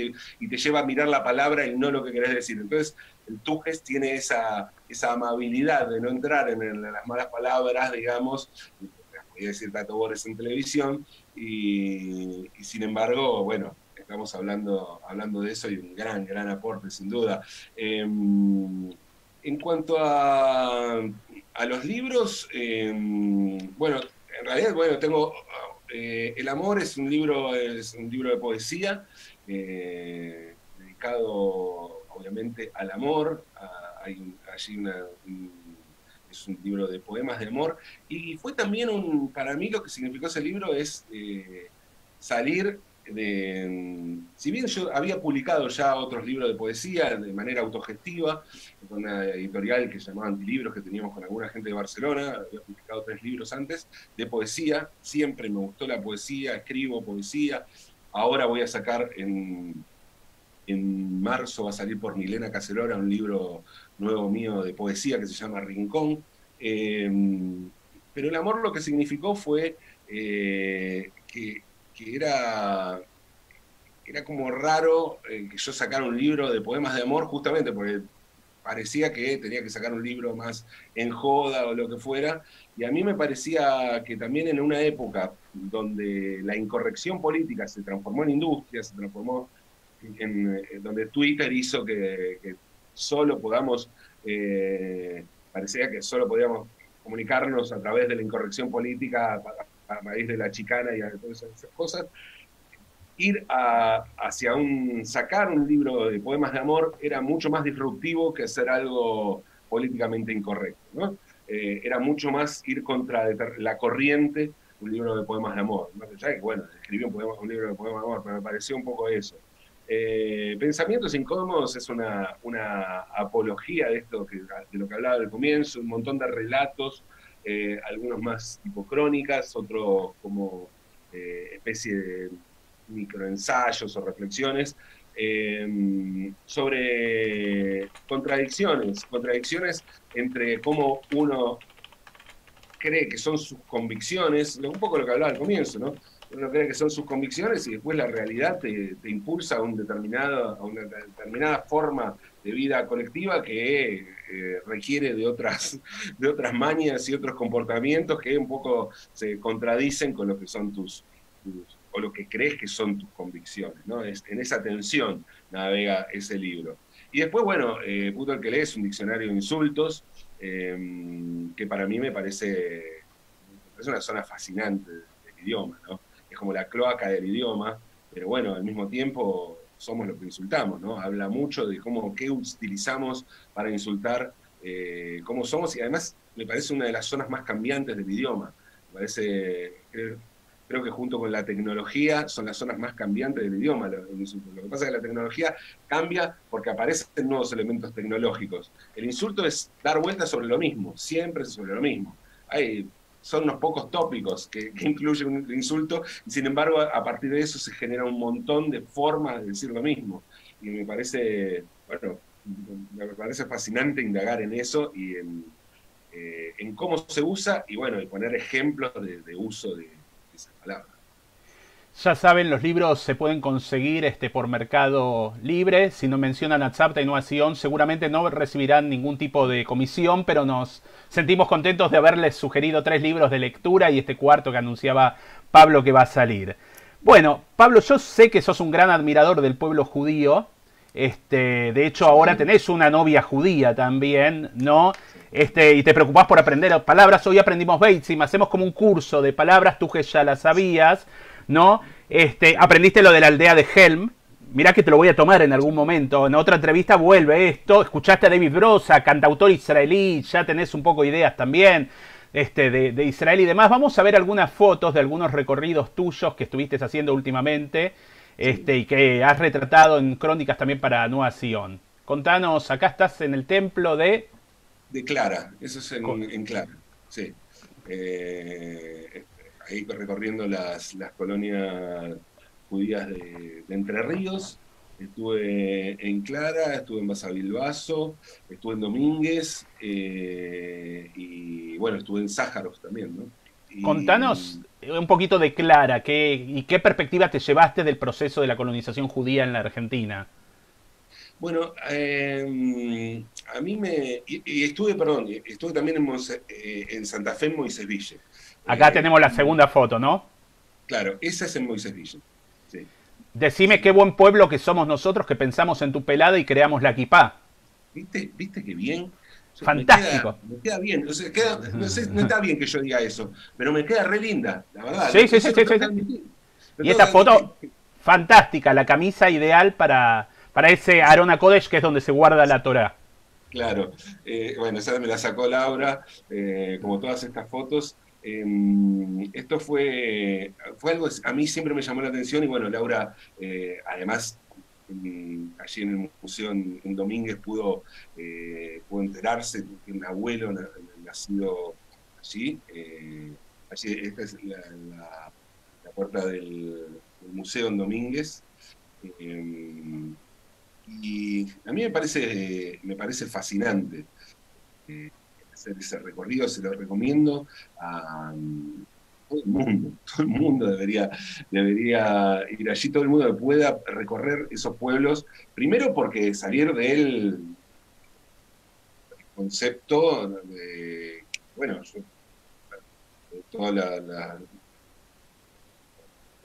te lleva a mirar la palabra y no lo que querés decir. Entonces, el Tujes tiene esa amabilidad de no entrar en las malas palabras, digamos, podía decir Tato Bores en televisión, y sin embargo, bueno, estamos hablando de eso y un gran aporte, sin duda. En cuanto a los libros, bueno, en realidad, tengo El amor es un libro de poesía dedicado obviamente al amor. Es un libro de poemas de amor, y fue también para mí lo que significó ese libro es salir si bien yo había publicado ya otros libros de poesía de manera autogestiva, con una editorial que se llamaba Antilibros, que teníamos con alguna gente de Barcelona, había publicado 3 libros antes de poesía, siempre me gustó la poesía, escribo poesía. Ahora voy a sacar en marzo, va a salir por Milena Caselora un libro nuevo mío de poesía que se llama Rincón. Pero el amor lo que significó fue que era como raro que yo sacara un libro de poemas de amor, justamente porque parecía que tenía que sacar un libro más en joda o lo que fuera, y a mí me parecía que también en una época donde la incorrección política se transformó en industria, se transformó donde Twitter hizo que solo podamos, parecía que solo podíamos comunicarnos a través de la incorrección política a raíz de la chicana y de todas esas cosas. hacia sacar un libro de poemas de amor era mucho más disruptivo que hacer algo políticamente incorrecto, ¿no? Era mucho más ir contra la corriente un libro de poemas de amor. Más allá de que, bueno, escribí un libro de poemas de amor, pero me pareció un poco eso. Pensamientos incómodos es una apología de esto, de lo que hablaba al comienzo, un montón de relatos, algunos más tipo crónicas, otros como especie de microensayos o reflexiones, sobre contradicciones entre cómo uno cree que son sus convicciones, un poco lo que hablaba al comienzo, ¿no? Uno cree que son sus convicciones y después la realidad te impulsa a una determinada forma de vida colectiva que requiere de otras mañas y otros comportamientos que un poco se contradicen con lo que son o lo que crees que son tus convicciones, ¿no? En esa tensión navega ese libro. Y después, bueno, Puto el que lee es un diccionario de insultos, que para mí me parece una zona fascinante del idioma, ¿no? Es como la cloaca del idioma, pero bueno, al mismo tiempo somos lo que insultamos, ¿no? Habla mucho de qué utilizamos para insultar, cómo somos, y además me parece una de las zonas más cambiantes del idioma. Me parece, creo que junto con la tecnología son las zonas más cambiantes del idioma. Lo que pasa es que la tecnología cambia porque aparecen nuevos elementos tecnológicos. El insulto es dar vueltas sobre lo mismo, siempre sobre lo mismo. Son unos pocos tópicos que incluyen un insulto, y sin embargo, a partir de eso se genera un montón de formas de decir lo mismo. Y me parece, bueno, me parece fascinante indagar en eso y en cómo se usa, y bueno, y poner ejemplos de uso de esa palabra. Ya saben, los libros se pueden conseguir por Mercado Libre. Si no mencionan a Tzapta y no a Sion, seguramente no recibirán ningún tipo de comisión, pero nos sentimos contentos de haberles sugerido 3 libros de lectura y este cuarto que anunciaba Pablo que va a salir. Bueno, Pablo, yo sé que sos un gran admirador del pueblo judío. De hecho, ahora tenés una novia judía también, ¿no? Y te preocupás por aprender palabras. Hoy aprendimos Beitzim, hacemos como un curso de palabras, tú que ya las sabías, ¿no? Aprendiste lo de la aldea de Helm. Mirá que te lo voy a tomar en algún momento. En otra entrevista vuelve esto. Escuchaste a David Brosa, cantautor israelí. Ya tenés un poco ideas también de Israel y demás. Vamos a ver algunas fotos de algunos recorridos tuyos que estuviste haciendo últimamente. Y que has retratado en crónicas también para Nueva Sion. Contanos, acá estás en el templo de Clara, eso es en Clara, sí. Ahí recorriendo las colonias judías de Entre Ríos. Estuve en Clara, estuve en Basavilbaso, estuve en Domínguez, y bueno, estuve en Sájaros también, ¿no? Contanos un poquito de Clara, y qué perspectiva te llevaste del proceso de la colonización judía en la Argentina. Bueno, a mí estuve también en Santa Fe, en Moisés-Ville. Acá tenemos la segunda foto, ¿no? Claro, esa es en Moisés-Ville. Sí. Decime qué buen pueblo que somos nosotros que pensamos en tu pelada y creamos la kipá. ¿Viste qué bien? Fantástico. Me queda bien. O sea, no está bien que yo diga eso, pero me queda re linda, la verdad. Sí. Y esta foto, fantástica, la camisa ideal para ese Arona Kodesh, que es donde se guarda la Torá. Claro. Bueno, esa me la sacó Laura, como todas estas fotos. Esto fue algo que a mí siempre me llamó la atención, y bueno, Laura, además, allí en el museo en Domínguez pudo enterarse que un abuelo nacido allí. Esta es la puerta del museo en Domínguez. Y a mí me parece fascinante hacer ese recorrido. Se lo recomiendo a todo el mundo. Todo el mundo debería ir allí, todo el mundo que pueda recorrer esos pueblos, primero porque salir del concepto de, bueno, yo, toda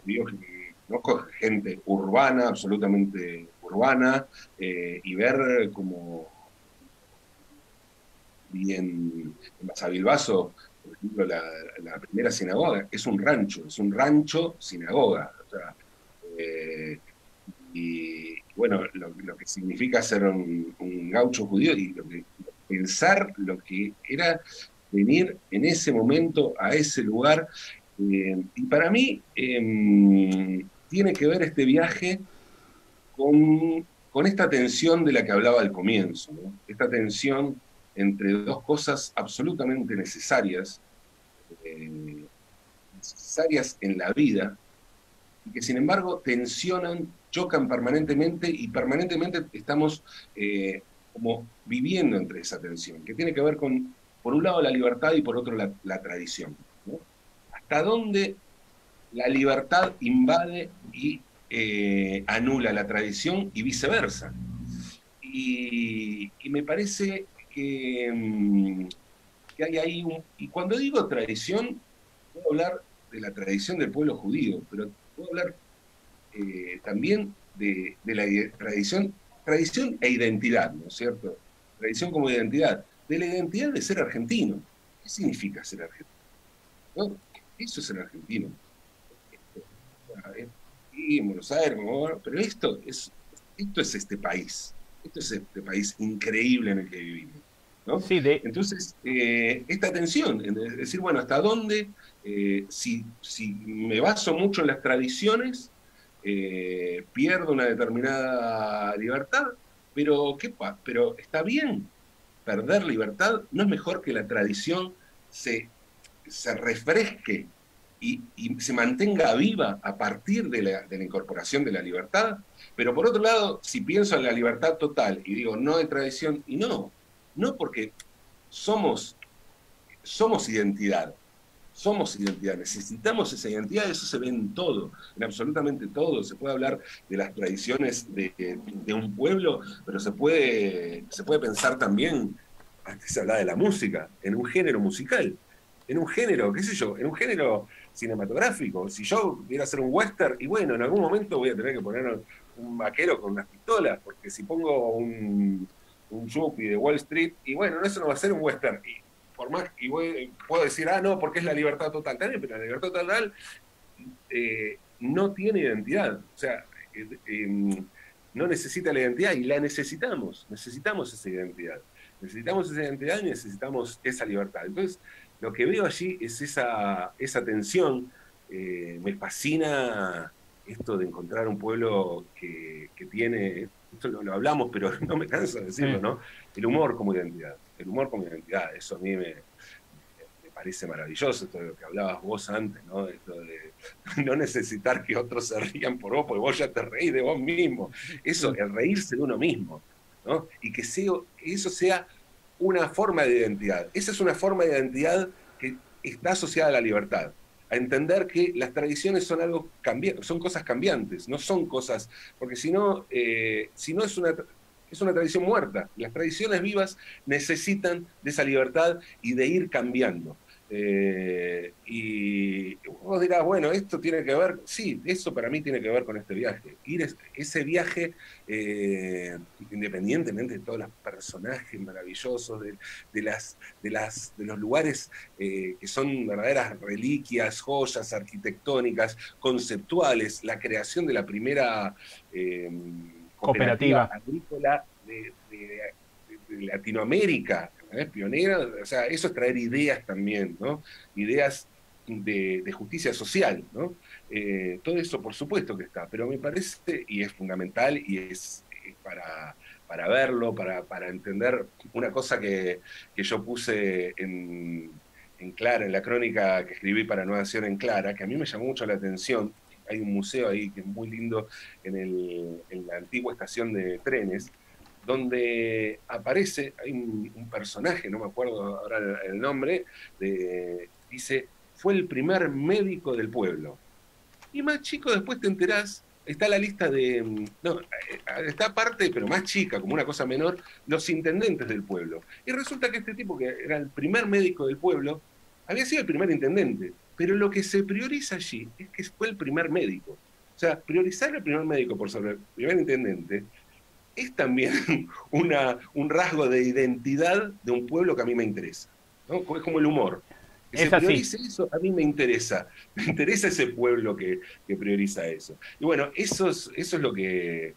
digo que conozco gente urbana, absolutamente urbana, y ver como vi en Basavilbaso, por ejemplo, la primera sinagoga es un rancho sinagoga. O sea, Eh, y bueno, lo que significa ser un gaucho judío y pensar lo que era venir en ese momento a ese lugar. Y para mí tiene que ver este viaje con esta tensión de la que hablaba al comienzo, ¿no? Esta tensión entre dos cosas absolutamente eh, necesarias en la vida, y que sin embargo tensionan, chocan permanentemente y permanentemente estamos como viviendo entre esa tensión, que tiene que ver con, por un lado, la libertad y por otro, la tradición, ¿no? Hasta dónde la libertad invade y anula la tradición y viceversa. Y me parece que hay ahí y cuando digo tradición, puedo hablar de la tradición del pueblo judío, pero puedo hablar también de la tradición e identidad, ¿no es cierto? Tradición como identidad, de la identidad de ser argentino. ¿Qué significa ser argentino? ¿No? Eso es ser argentino. Y en Buenos Aires, pero esto es este país. Esto es este país increíble en el que vivimos, ¿no? Sí, Entonces, esta tensión, es decir, bueno, ¿hasta dónde? Si me baso mucho en las tradiciones, pierdo una determinada libertad, pero pero está bien perder libertad, no es mejor que la tradición se refresque y se mantenga viva a partir de la incorporación de la libertad. Pero por otro lado, si pienso en la libertad total y digo no de tradición, y no porque somos identidad, necesitamos esa identidad, eso se ve en todo, en absolutamente todo. Se puede hablar de las tradiciones de un pueblo, pero se puede pensar también, antes se hablaba de la música, en un género musical, en un género, qué sé yo, en un género cinematográfico. Si yo quiero hacer un western, y bueno, en algún momento voy a tener que poner un vaquero con unas pistolas, porque si pongo un yuppie de Wall Street, y bueno, eso no va a ser un western. Y por más, puedo decir, no, porque es la libertad total. También, pero la libertad total no tiene identidad. O sea, no necesita la identidad y la necesitamos. Necesitamos esa identidad. Necesitamos esa identidad y necesitamos esa libertad. Entonces, lo que veo allí es esa tensión. Me fascina esto de encontrar un pueblo que tiene, esto lo hablamos, pero no me canso de decirlo, ¿no? El humor como identidad. El humor como identidad. Eso a mí me parece maravilloso, esto de lo que hablabas vos antes, ¿no? Esto de no necesitar que otros se rían por vos, porque vos ya te reís de vos mismo. Eso, el reírse de uno mismo, ¿no? Y que eso sea una forma de identidad. Esa es una forma de identidad que está asociada a la libertad. A entender que las tradiciones son algo son cosas cambiantes, no son cosas, porque si no es una tradición muerta. Las tradiciones vivas necesitan de esa libertad y de ir cambiando. Y vos dirás, bueno, esto tiene que ver, sí, eso para mí tiene que ver con este viaje. Ese viaje, independientemente de todos los personajes maravillosos, de los lugares que son verdaderas reliquias, joyas arquitectónicas, conceptuales, la creación de la primera cooperativa agrícola de Latinoamérica, pionera, o sea, eso es traer ideas también, ¿no? Ideas de justicia social, ¿no? Todo eso por supuesto que está, pero me parece, y es fundamental, y es para verlo, para entender una cosa que yo puse en Clara, en la crónica que escribí para Nueva Acción en Clara, que a mí me llamó mucho la atención. Hay un museo ahí que es muy lindo en la antigua estación de trenes, donde aparece, hay un personaje, no me acuerdo ahora el nombre, dice, fue el primer médico del pueblo. Y más chico después te enterás, está la lista está aparte, pero más chica, como una cosa menor, los intendentes del pueblo. Y resulta que este tipo, que era el primer médico del pueblo, había sido el primer intendente, pero lo que se prioriza allí es que fue el primer médico. O sea, priorizar el primer médico por sobre el primer intendente es también un rasgo de identidad de un pueblo que a mí me interesa, ¿no? Es como el humor. Que Es se así. priorice eso, a mí me interesa ese pueblo que prioriza eso. Y bueno, eso es lo que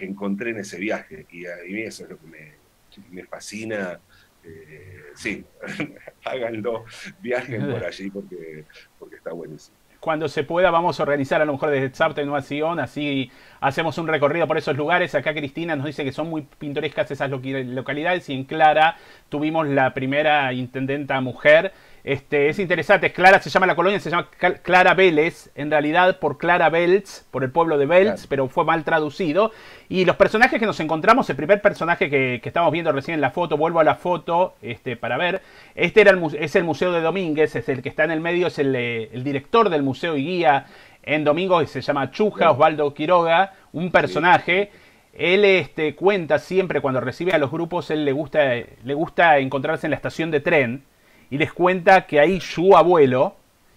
encontré en ese viaje, y a mí eso es lo que me fascina. Sí, háganlo, viajen por allí porque está buenísimo. Cuando se pueda vamos a organizar a lo mejor desde Tzarte Nueva Sion, así hacemos un recorrido por esos lugares. Acá Cristina nos dice que son muy pintorescas esas localidades, y en Clara tuvimos la primera intendenta mujer. Es interesante, Clara se llama la colonia, se llama Clara Vélez, en realidad por Clara Belz, por el pueblo de Belz, claro, pero fue mal traducido. Y los personajes que nos encontramos, el primer personaje que estamos viendo recién en la foto, vuelvo a la foto para ver, es el Museo de Domínguez, es el que está en el medio, es el director del museo y guía en Domingo, que se llama Chuja, Osvaldo Quiroga, un personaje. Él cuenta siempre cuando recibe a los grupos, él le gusta encontrarse en la estación de tren, y les cuenta que ahí su abuelo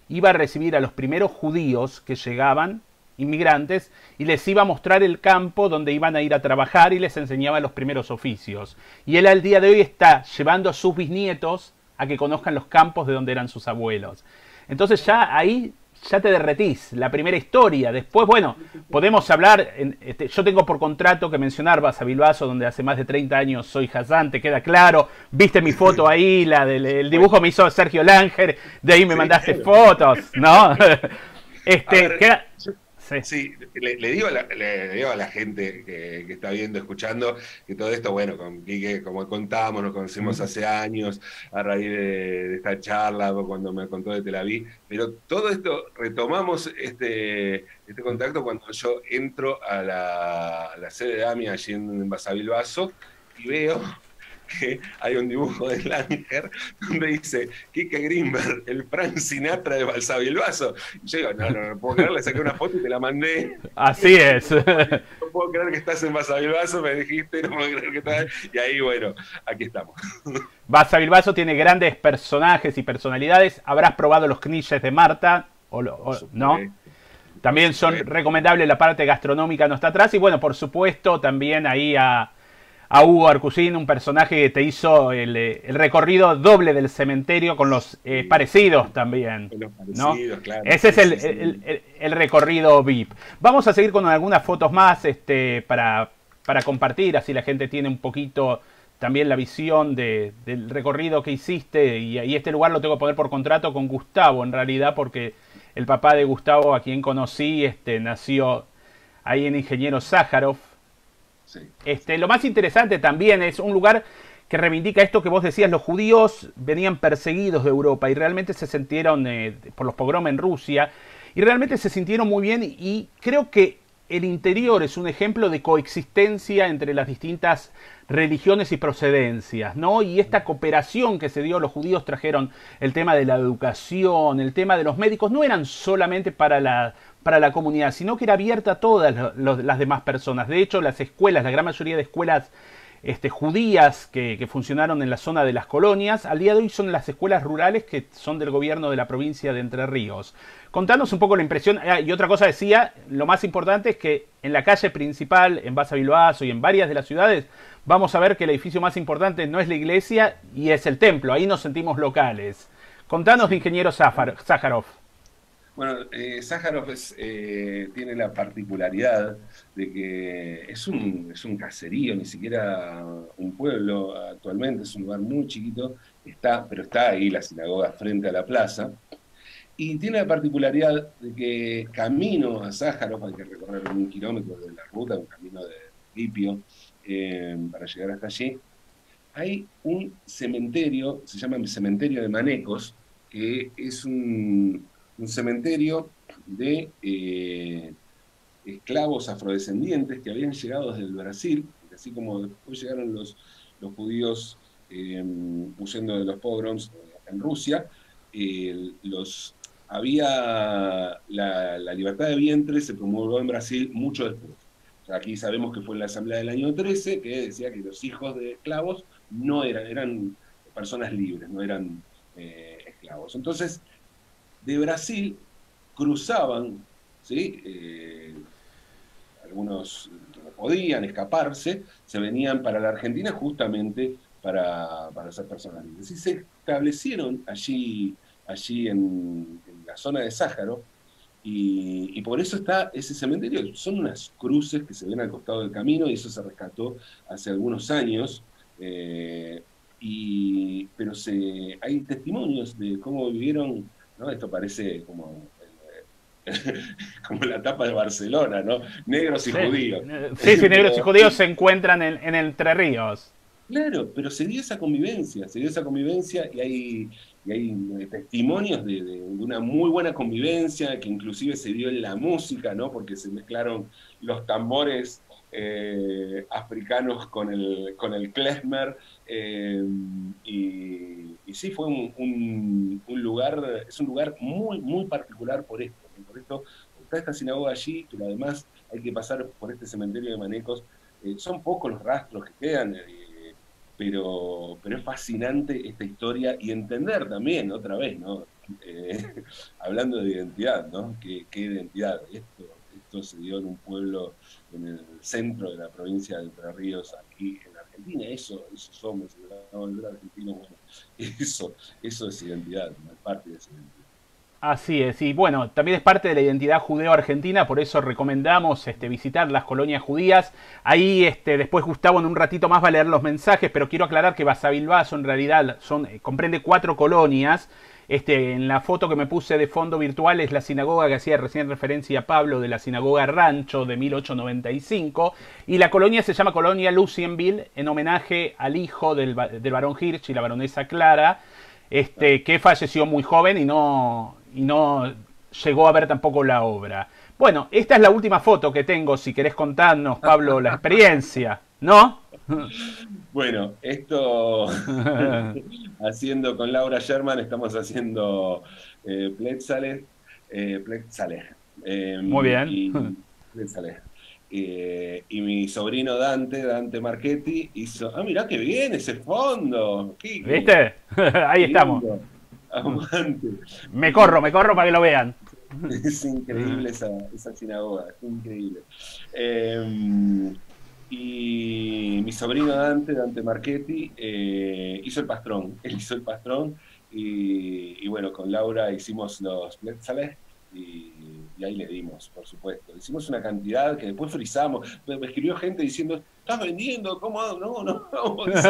iba a recibir a los primeros judíos que llegaban, inmigrantes, y les iba a mostrar el campo donde iban a ir a trabajar y les enseñaba los primeros oficios. Y él al día de hoy está llevando a sus bisnietos a que conozcan los campos de donde eran sus abuelos. Entonces ya ahí ya te derretís, la primera historia. Después, bueno, podemos hablar, yo tengo por contrato que mencionar Basavilbaso, donde hace más de 30 años soy Hassan, te queda claro, viste mi foto ahí, el dibujo me hizo Sergio Langer, de ahí me mandaste fotos, ¿no? Queda... Sí, le digo a la gente que está viendo, escuchando, que todo esto, bueno, con Quique, como contábamos, nos conocemos hace años, a raíz de esta charla, cuando me contó de Tel Aviv, pero todo esto, retomamos este contacto cuando yo entro a la sede de AMI allí en Basavilbaso y veo que hay un dibujo de Langer donde dice Quique Grinberg, el Frank Sinatra de Basavilbaso. Y yo digo, no puedo creer, le saqué una foto y te la mandé. Así es. No puedo creer que estás en Basavilbaso, me dijiste, no puedo creer que estás. Y ahí, bueno, aquí estamos. Basavilbaso tiene grandes personajes y personalidades. Habrás probado los knishes de Marta, ¿no? También son recomendables, la parte gastronómica no está atrás. Y bueno, por supuesto, también ahí a Hugo Arcusin, un personaje que te hizo el recorrido doble del cementerio con los parecidos también, ¿no? Claro, ese es el recorrido VIP. Vamos a seguir con algunas fotos más para compartir, así la gente tiene un poquito también la visión del recorrido que hiciste. Y este lugar lo tengo que poner por contrato con Gustavo, en realidad, porque el papá de Gustavo, a quien conocí, nació ahí en Ingeniero Sájarov. Sí. Lo más interesante también es un lugar que reivindica esto que vos decías, los judíos venían perseguidos de Europa y realmente se sintieron por los pogroms en Rusia, y realmente se sintieron muy bien, y creo que el interior es un ejemplo de coexistencia entre las distintas religiones y procedencias, ¿no? Y esta cooperación que se dio, los judíos trajeron el tema de la educación, el tema de los médicos, no eran solamente para la comunidad, sino que era abierta a todas las demás personas. De hecho, las escuelas, la gran mayoría de escuelas judías que funcionaron en la zona de las colonias, al día de hoy son las escuelas rurales que son del gobierno de la provincia de Entre Ríos. Contanos un poco la impresión. Y otra cosa decía, lo más importante es que en la calle principal, en Basavilbaso y en varias de las ciudades, vamos a ver que el edificio más importante no es la iglesia y es el templo. Ahí nos sentimos locales. Contanos de Ingeniero Sájarov. Bueno, Sájarov tiene la particularidad de que es un caserío, ni siquiera un pueblo actualmente, es un lugar muy chiquito, pero está ahí la sinagoga frente a la plaza, y tiene la particularidad de que camino a Sájarov hay que recorrer 1 kilómetro de la ruta, un camino de ripio, para llegar hasta allí. Hay un cementerio, se llama el Cementerio de Manecos, que es un cementerio de esclavos afrodescendientes que habían llegado desde el Brasil, así como después llegaron los judíos huyendo de los pogroms en Rusia. La libertad de vientre se promulgó en Brasil mucho después. O sea, aquí sabemos que fue en la asamblea del año 13, que decía que los hijos de esclavos no eran personas libres, no eran esclavos. Entonces, de Brasil cruzaban, ¿sí? Algunos no podían escaparse, se venían para la Argentina justamente para ser personas libres. Y se establecieron allí allí en la zona de Sáharo, y por eso está ese cementerio. Son unas cruces que se ven al costado del camino, y eso se rescató hace algunos años, pero hay testimonios de cómo vivieron, ¿no? Esto parece como como la tapa de Barcelona, ¿no? Negros y Sí, judíos. sí, sí, negros y Pero, judíos se encuentran en Entre Ríos. claro, pero se dio esa convivencia y hay testimonios de una muy buena convivencia que inclusive se dio en la música, ¿no? Porque se mezclaron los tambores africanos con el klezmer, y sí, fue un lugar, es un lugar muy, muy particular por esto, ¿no? Por esto está esta sinagoga allí, pero además hay que pasar por este cementerio de Manecos. Son pocos los rastros que quedan, pero es fascinante esta historia y entender también, otra vez, ¿no? Hablando de identidad, ¿no? ¿Qué identidad? Esto se dio en un pueblo en el centro de la provincia de Entre Ríos, aquí en Argentina. Eso somos, el argentino, bueno, eso es identidad, ¿no? Es parte de esa identidad. Así es, y bueno, también es parte de la identidad judeo-argentina, por eso recomendamos visitar las colonias judías. Ahí después Gustavo en un ratito más va a leer los mensajes, pero quiero aclarar que Basavilbaso en realidad comprende 4 colonias. En la foto que me puse de fondo virtual es la sinagoga que hacía recién referencia a Pablo, de la sinagoga Rancho de 1895, y la colonia se llama Colonia Lucienville en homenaje al hijo del barón Hirsch y la baronesa Clara, que falleció muy joven y no llegó a ver tampoco la obra. Bueno, esta es la última foto que tengo, si querés contarnos, Pablo, la experiencia, ¿no? Bueno, esto haciendo con Laura Sherman, estamos haciendo Plétzalej, Muy bien. y Plétzalej. Y mi sobrino Dante Marchetti hizo, mirá qué bien ese fondo, ¿Viste? Ahí estamos. lindo, aguante. Me corro para que lo vean. Es increíble esa sinagoga, es increíble. Y mi sobrino Dante Marchetti, hizo el pastrón. Él hizo el pastrón, y bueno, con Laura hicimos los Plétzalej, y ahí le dimos, por supuesto. Hicimos una cantidad que después frizamos. Me escribió gente diciendo, ¿estás vendiendo? ¿Cómo hago? No, dice,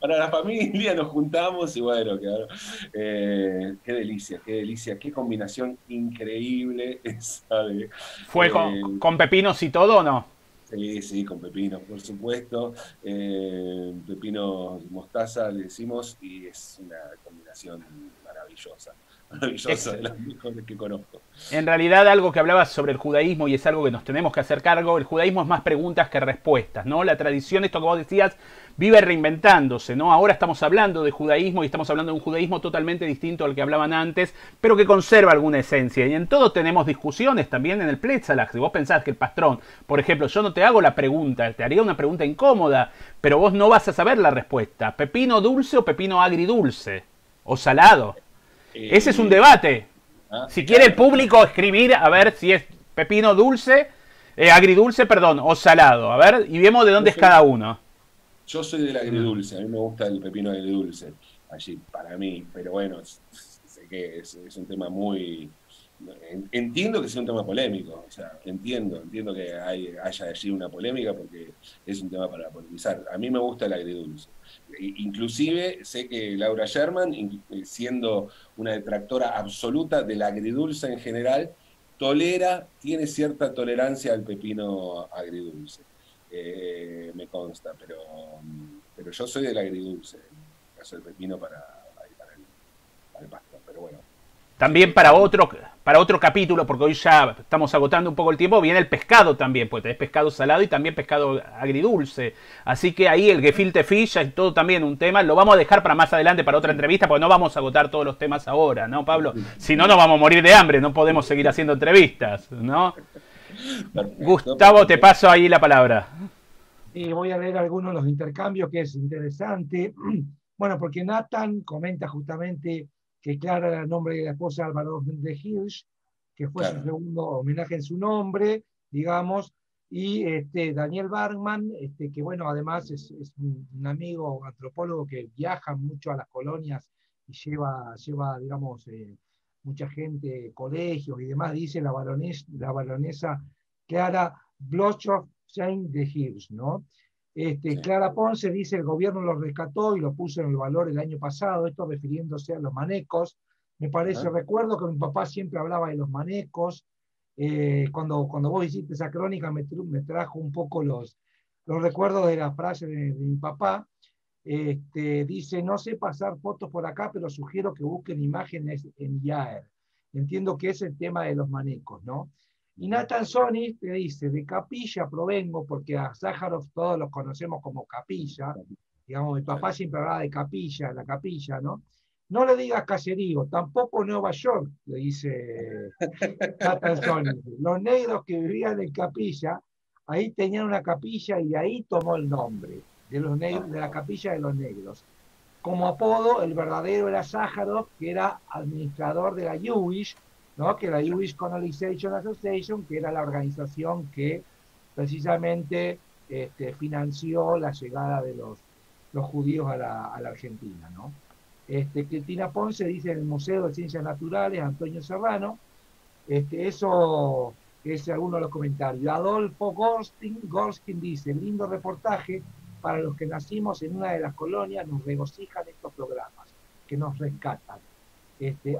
para la familia nos juntamos, y bueno, claro. Qué delicia, qué combinación increíble esa de... ¿Fue con pepinos y todo o no? Sí, con pepinos, por supuesto. Pepinos mostaza le decimos, y es una combinación maravillosa, de las mejores que conozco. En realidad, algo que hablabas sobre el judaísmo, y es algo que nos tenemos que hacer cargo, el judaísmo es más preguntas que respuestas, ¿no? La tradición, esto que vos decías, vive reinventándose, ¿no? Ahora estamos hablando de judaísmo, y estamos hablando de un judaísmo totalmente distinto al que hablaban antes, pero que conserva alguna esencia. Y en todo tenemos discusiones, también en el Plétzalej. Si vos pensás que el pastrón, por ejemplo, yo no te hago la pregunta, te haría una pregunta incómoda, pero vos no vas a saber la respuesta. ¿Pepino dulce o pepino agridulce? ¿O salado? Ese es un debate. Si quiere el público escribir a ver si es pepino dulce, agridulce, perdón, o salado. A ver, y vemos de dónde es cada uno. Yo soy del agridulce, a mí me gusta el pepino agridulce, allí, para mí, pero bueno, sé que es un tema muy... Entiendo que sea un tema polémico, o sea, entiendo que haya allí una polémica, porque es un tema para polemizar. A mí me gusta el agridulce. Inclusive sé que Laura Sherman, siendo una detractora absoluta del agridulce en general, tiene cierta tolerancia al pepino agridulce. Me consta, pero yo soy del agridulce, en el caso del pepino para el pasto, pero bueno. También para otro capítulo, porque hoy ya estamos agotando un poco el tiempo, viene el pescado también, pues tenés pescado salado y también pescado agridulce. Así que ahí el gefilte fish es todo también un tema. Lo vamos a dejar para más adelante, para otra entrevista, porque no vamos a agotar todos los temas ahora, ¿no, Pablo? Si no, nos vamos a morir de hambre, no podemos seguir haciendo entrevistas, ¿no? Perfecto. Gustavo, te paso ahí la palabra. Y voy a leer algunos de los intercambios, que es interesante. Bueno, porque Nathan comenta justamente que Clara era el nombre de la esposa de Álvaro de Hirsch, que fue su segundo homenaje en su nombre, digamos, y Daniel Bergman, que bueno, además es un amigo antropólogo que viaja mucho a las colonias y lleva digamos, mucha gente, colegios y demás, dice la baronesa Clara Blochow Saint de Hirsch, ¿no? Clara Ponce dice el gobierno lo rescató y lo puso en el valor el año pasado, esto refiriéndose a los manecos. Me parece, recuerdo que mi papá siempre hablaba de los manecos. Cuando vos hiciste esa crónica me trajo un poco los recuerdos de la frase de mi papá. Dice, no sé pasar fotos por acá, pero sugiero que busquen imágenes en Yaer. Entiendo que es el tema de los manecos, ¿no? Y Nathan Sonis te dice, de Capilla provengo, porque a Sájarov todos los conocemos como Capilla. Digamos, mi papá siempre hablaba de Capilla, la Capilla, ¿no? No le digas caserío, tampoco Nueva York, le dice Nathan Sonis. Los negros que vivían en Capilla, ahí tenían una capilla y ahí tomó el nombre de los negros, de la Capilla de los Negros. Como apodo, el verdadero era Sájarov, que era administrador de la Jewish, ¿no? Que la Jewish Colonization Association, que era la organización que precisamente financió la llegada de los judíos a la Argentina, ¿no? Cristina Ponce dice en el Museo de Ciencias Naturales, Antonio Serrano, eso es alguno de los comentarios. Adolfo Gorskin dice, lindo reportaje, para los que nacimos en una de las colonias nos regocijan estos programas, que nos rescatan.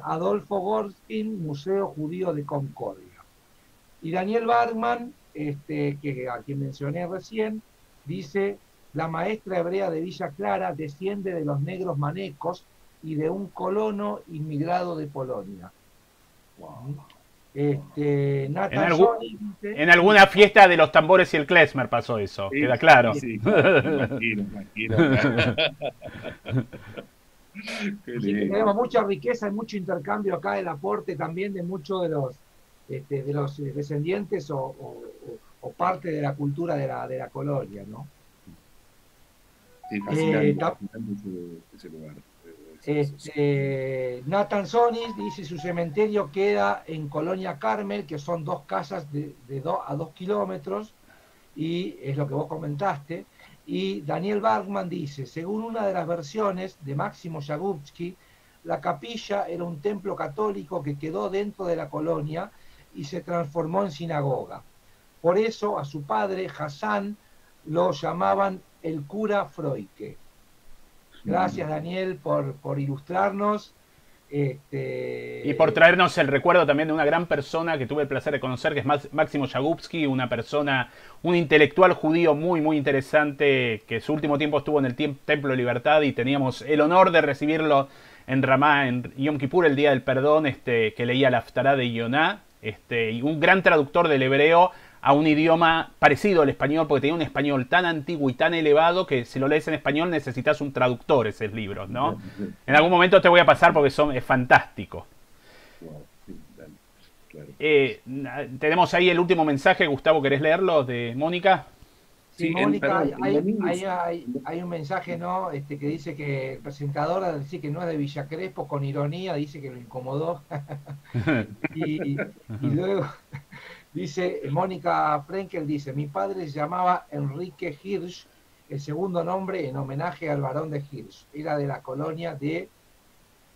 Adolfo Gorskin, Museo Judío de Concordia. Y Daniel Bergman, a quien mencioné recién, dice, la maestra hebrea de Villa Clara desciende de los negros manecos y de un colono inmigrado de Polonia. Wow. En alguna fiesta de los tambores y el klezmer pasó eso, sí, queda claro. Sí, imagino. Tenemos mucha riqueza y mucho intercambio acá, el aporte también de muchos de los descendientes o parte de la cultura de la colonia, ¿no? Sí, fascinante ese lugar. Nathan Sonis dice su cementerio queda en Colonia Carmel, que son 2 casas a 2 kilómetros, y es lo que vos comentaste. Y Daniel Bergman dice, según una de las versiones de Máximo Yagubski, la capilla era un templo católico que quedó dentro de la colonia y se transformó en sinagoga. Por eso a su padre, Hassan, lo llamaban el cura Froike. Gracias, Daniel, por ilustrarnos. Y por traernos el recuerdo también de una gran persona que tuve el placer de conocer, que es Máximo Yagubski, un intelectual judío muy, muy interesante, que su último tiempo estuvo en el Templo de Libertad y teníamos el honor de recibirlo en Ramá, en Yom Kippur, el Día del Perdón, que leía la Haftará de Yoná, y un gran traductor del hebreo a un idioma parecido al español, porque tenía un español tan antiguo y tan elevado que si lo lees en español necesitas un traductor esos libros, ¿no? En algún momento te voy a pasar porque es fantástico. Tenemos ahí el último mensaje, Gustavo, ¿querés leerlo? De Mónica. Sí, Mónica, hay un mensaje, ¿no? Que dice que el presentador, al decir que no es de Villa Crespo, con ironía, dice que lo incomodó. y luego... Dice Mónica Frenkel, dice, mi padre se llamaba Enrique Hirsch, el segundo nombre en homenaje al barón de Hirsch. Era de la colonia de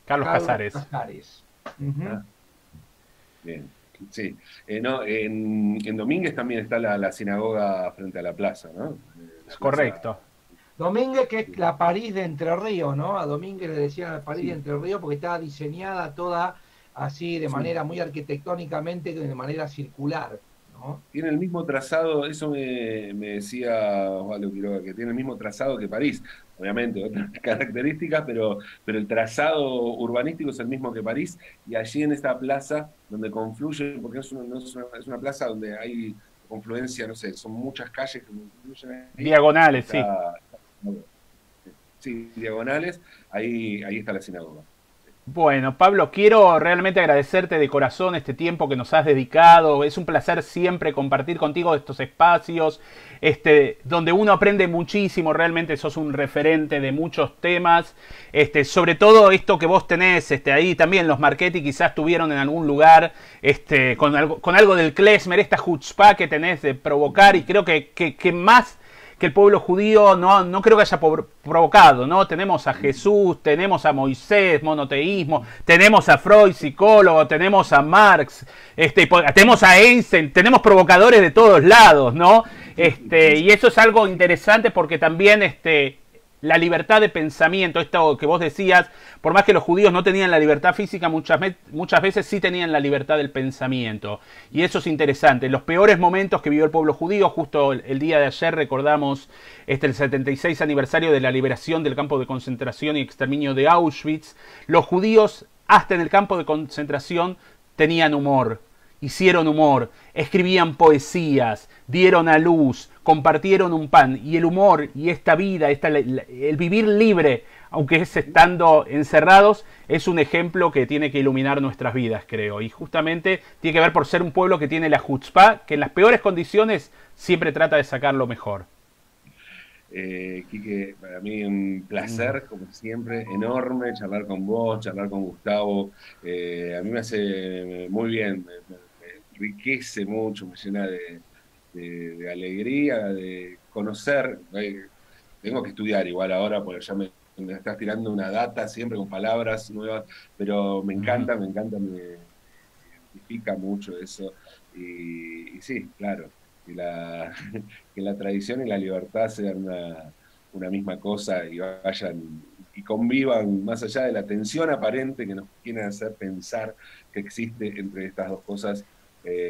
Carlos Casares. Bien, sí. En Domínguez también está la sinagoga frente a la plaza, ¿no? Correcto. Domínguez, que es la París de Entre Ríos, ¿no? A Domínguez le decían la París de Entre Ríos porque estaba diseñada toda así de manera muy arquitectónicamente, de manera circular, ¿no? Tiene el mismo trazado, eso me decía Osvaldo Quiroga, que tiene el mismo trazado que París, obviamente otras características, pero el trazado urbanístico es el mismo que París, y allí en esta plaza donde confluye, porque es una plaza donde hay confluencia, no sé, son muchas calles que confluyen ahí. Diagonales, sí. Sí, diagonales, ahí está la sinagoga. Bueno, Pablo, quiero realmente agradecerte de corazón este tiempo que nos has dedicado. Es un placer siempre compartir contigo estos espacios, donde uno aprende muchísimo. Realmente sos un referente de muchos temas. Sobre todo esto que vos tenés, ahí también los Marchetti quizás tuvieron en algún lugar, con algo del klezmer, esta chutzpah que tenés de provocar, y creo que más que el pueblo judío no creo que haya provocado, ¿no? Tenemos a Jesús, tenemos a Moisés, monoteísmo, tenemos a Freud, psicólogo, tenemos a Marx, tenemos a Einstein, tenemos provocadores de todos lados, ¿no? Y eso es algo interesante porque también la libertad de pensamiento, esto que vos decías, por más que los judíos no tenían la libertad física, muchas veces sí tenían la libertad del pensamiento. Y eso es interesante. Los peores momentos que vivió el pueblo judío, justo el día de ayer recordamos el 76 aniversario de la liberación del campo de concentración y exterminio de Auschwitz. Los judíos, hasta en el campo de concentración, tenían humor. Hicieron humor, escribían poesías, dieron a luz, compartieron un pan. Y el humor y esta vida, el vivir libre, aunque es estando encerrados, es un ejemplo que tiene que iluminar nuestras vidas, creo. Y justamente tiene que ver por ser un pueblo que tiene la chutzpá, que en las peores condiciones siempre trata de sacar lo mejor. Quique, para mí un placer, como siempre, enorme charlar con vos, charlar con Gustavo. A mí me hace muy bien, me enriquece mucho, me llena de alegría, de conocer. Tengo que estudiar igual ahora, porque ya me estás tirando una data siempre con palabras nuevas, pero me encanta, me identifica mucho eso. Y sí, claro, que la tradición y la libertad sean una misma cosa y vayan y convivan más allá de la tensión aparente que nos quieren hacer pensar que existe entre estas dos cosas.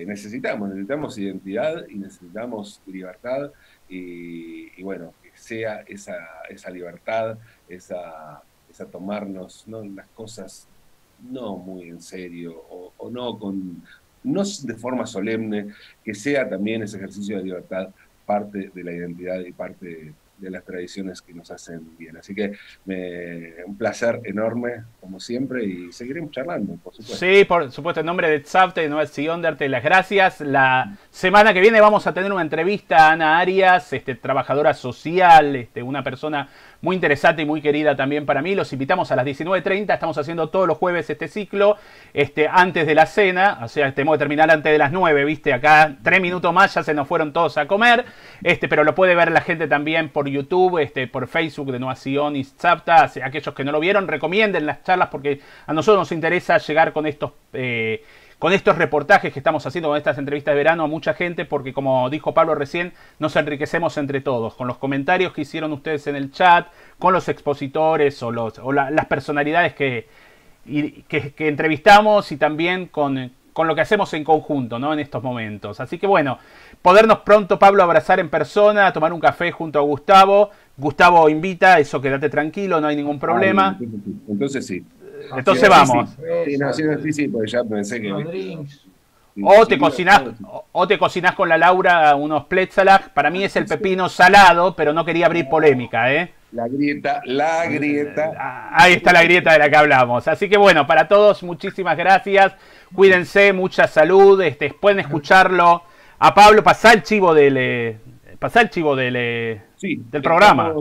Necesitamos identidad y necesitamos libertad y bueno, que sea esa libertad, esa tomarnos, ¿no?, las cosas no muy en serio o no de forma solemne, que sea también ese ejercicio de libertad parte de la identidad y parte de las tradiciones que nos hacen bien. Así que un placer enorme, como siempre, y seguiremos charlando, por supuesto. Sí, por supuesto, en nombre de Tzavta y de Nueva Sion, darte las gracias. La semana que viene vamos a tener una entrevista a Ana Arias, trabajadora social, una persona muy interesante y muy querida también para mí. Los invitamos a las 19:30, estamos haciendo todos los jueves este ciclo, antes de la cena, o sea, tenemos que terminar antes de las 9, ¿viste? Acá 3 minutos más ya se nos fueron todos a comer, pero lo puede ver la gente también por YouTube, por Facebook de Nueva Sion y Tzavta. Aquellos que no lo vieron, recomienden las charlas porque a nosotros nos interesa llegar con estos reportajes que estamos haciendo, con estas entrevistas de verano a mucha gente, porque como dijo Pablo recién, nos enriquecemos entre todos, con los comentarios que hicieron ustedes en el chat, con los expositores o las personalidades que entrevistamos y también con lo que hacemos en conjunto, ¿no?, en estos momentos. Así que bueno, podernos pronto, Pablo, abrazar en persona, tomar un café junto a Gustavo. Gustavo invita, eso quédate tranquilo, no hay ningún problema. Entonces sí. Entonces vamos. Sí, porque ya pensé que... O te cocinás con la Laura unos pletzalag. Para mí es el pepino salado, pero no quería abrir polémica, ¿eh? La grieta. Ahí está la grieta de la que hablamos. Así que bueno, para todos, muchísimas gracias. Cuídense, mucha salud. Pueden escucharlo a Pablo. Pasá el chivo del programa.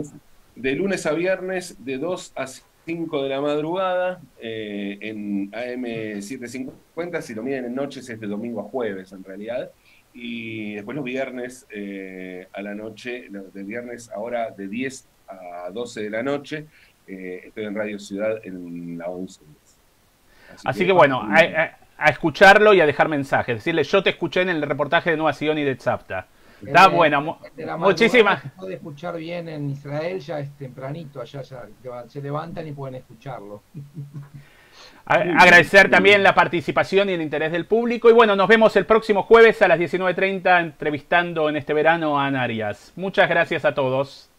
De lunes a viernes, de 2 a 5 de la madrugada, en AM 750, si lo miden en noches es de domingo a jueves en realidad, y después los viernes a la noche, de viernes ahora de 10 a 12 de la noche, estoy en Radio Ciudad en la 11. Así que bueno, a escucharlo y a dejar mensajes, decirle yo te escuché en el reportaje de Nueva Sion y de Tzavta. Está bueno, muchísimas. Se puede escuchar bien en Israel, ya es tempranito, allá ya se levantan y pueden escucharlo. Agradecer también la participación y el interés del público. Y bueno, nos vemos el próximo jueves a las 19:30 entrevistando en este verano a Ana Arias. Muchas gracias a todos.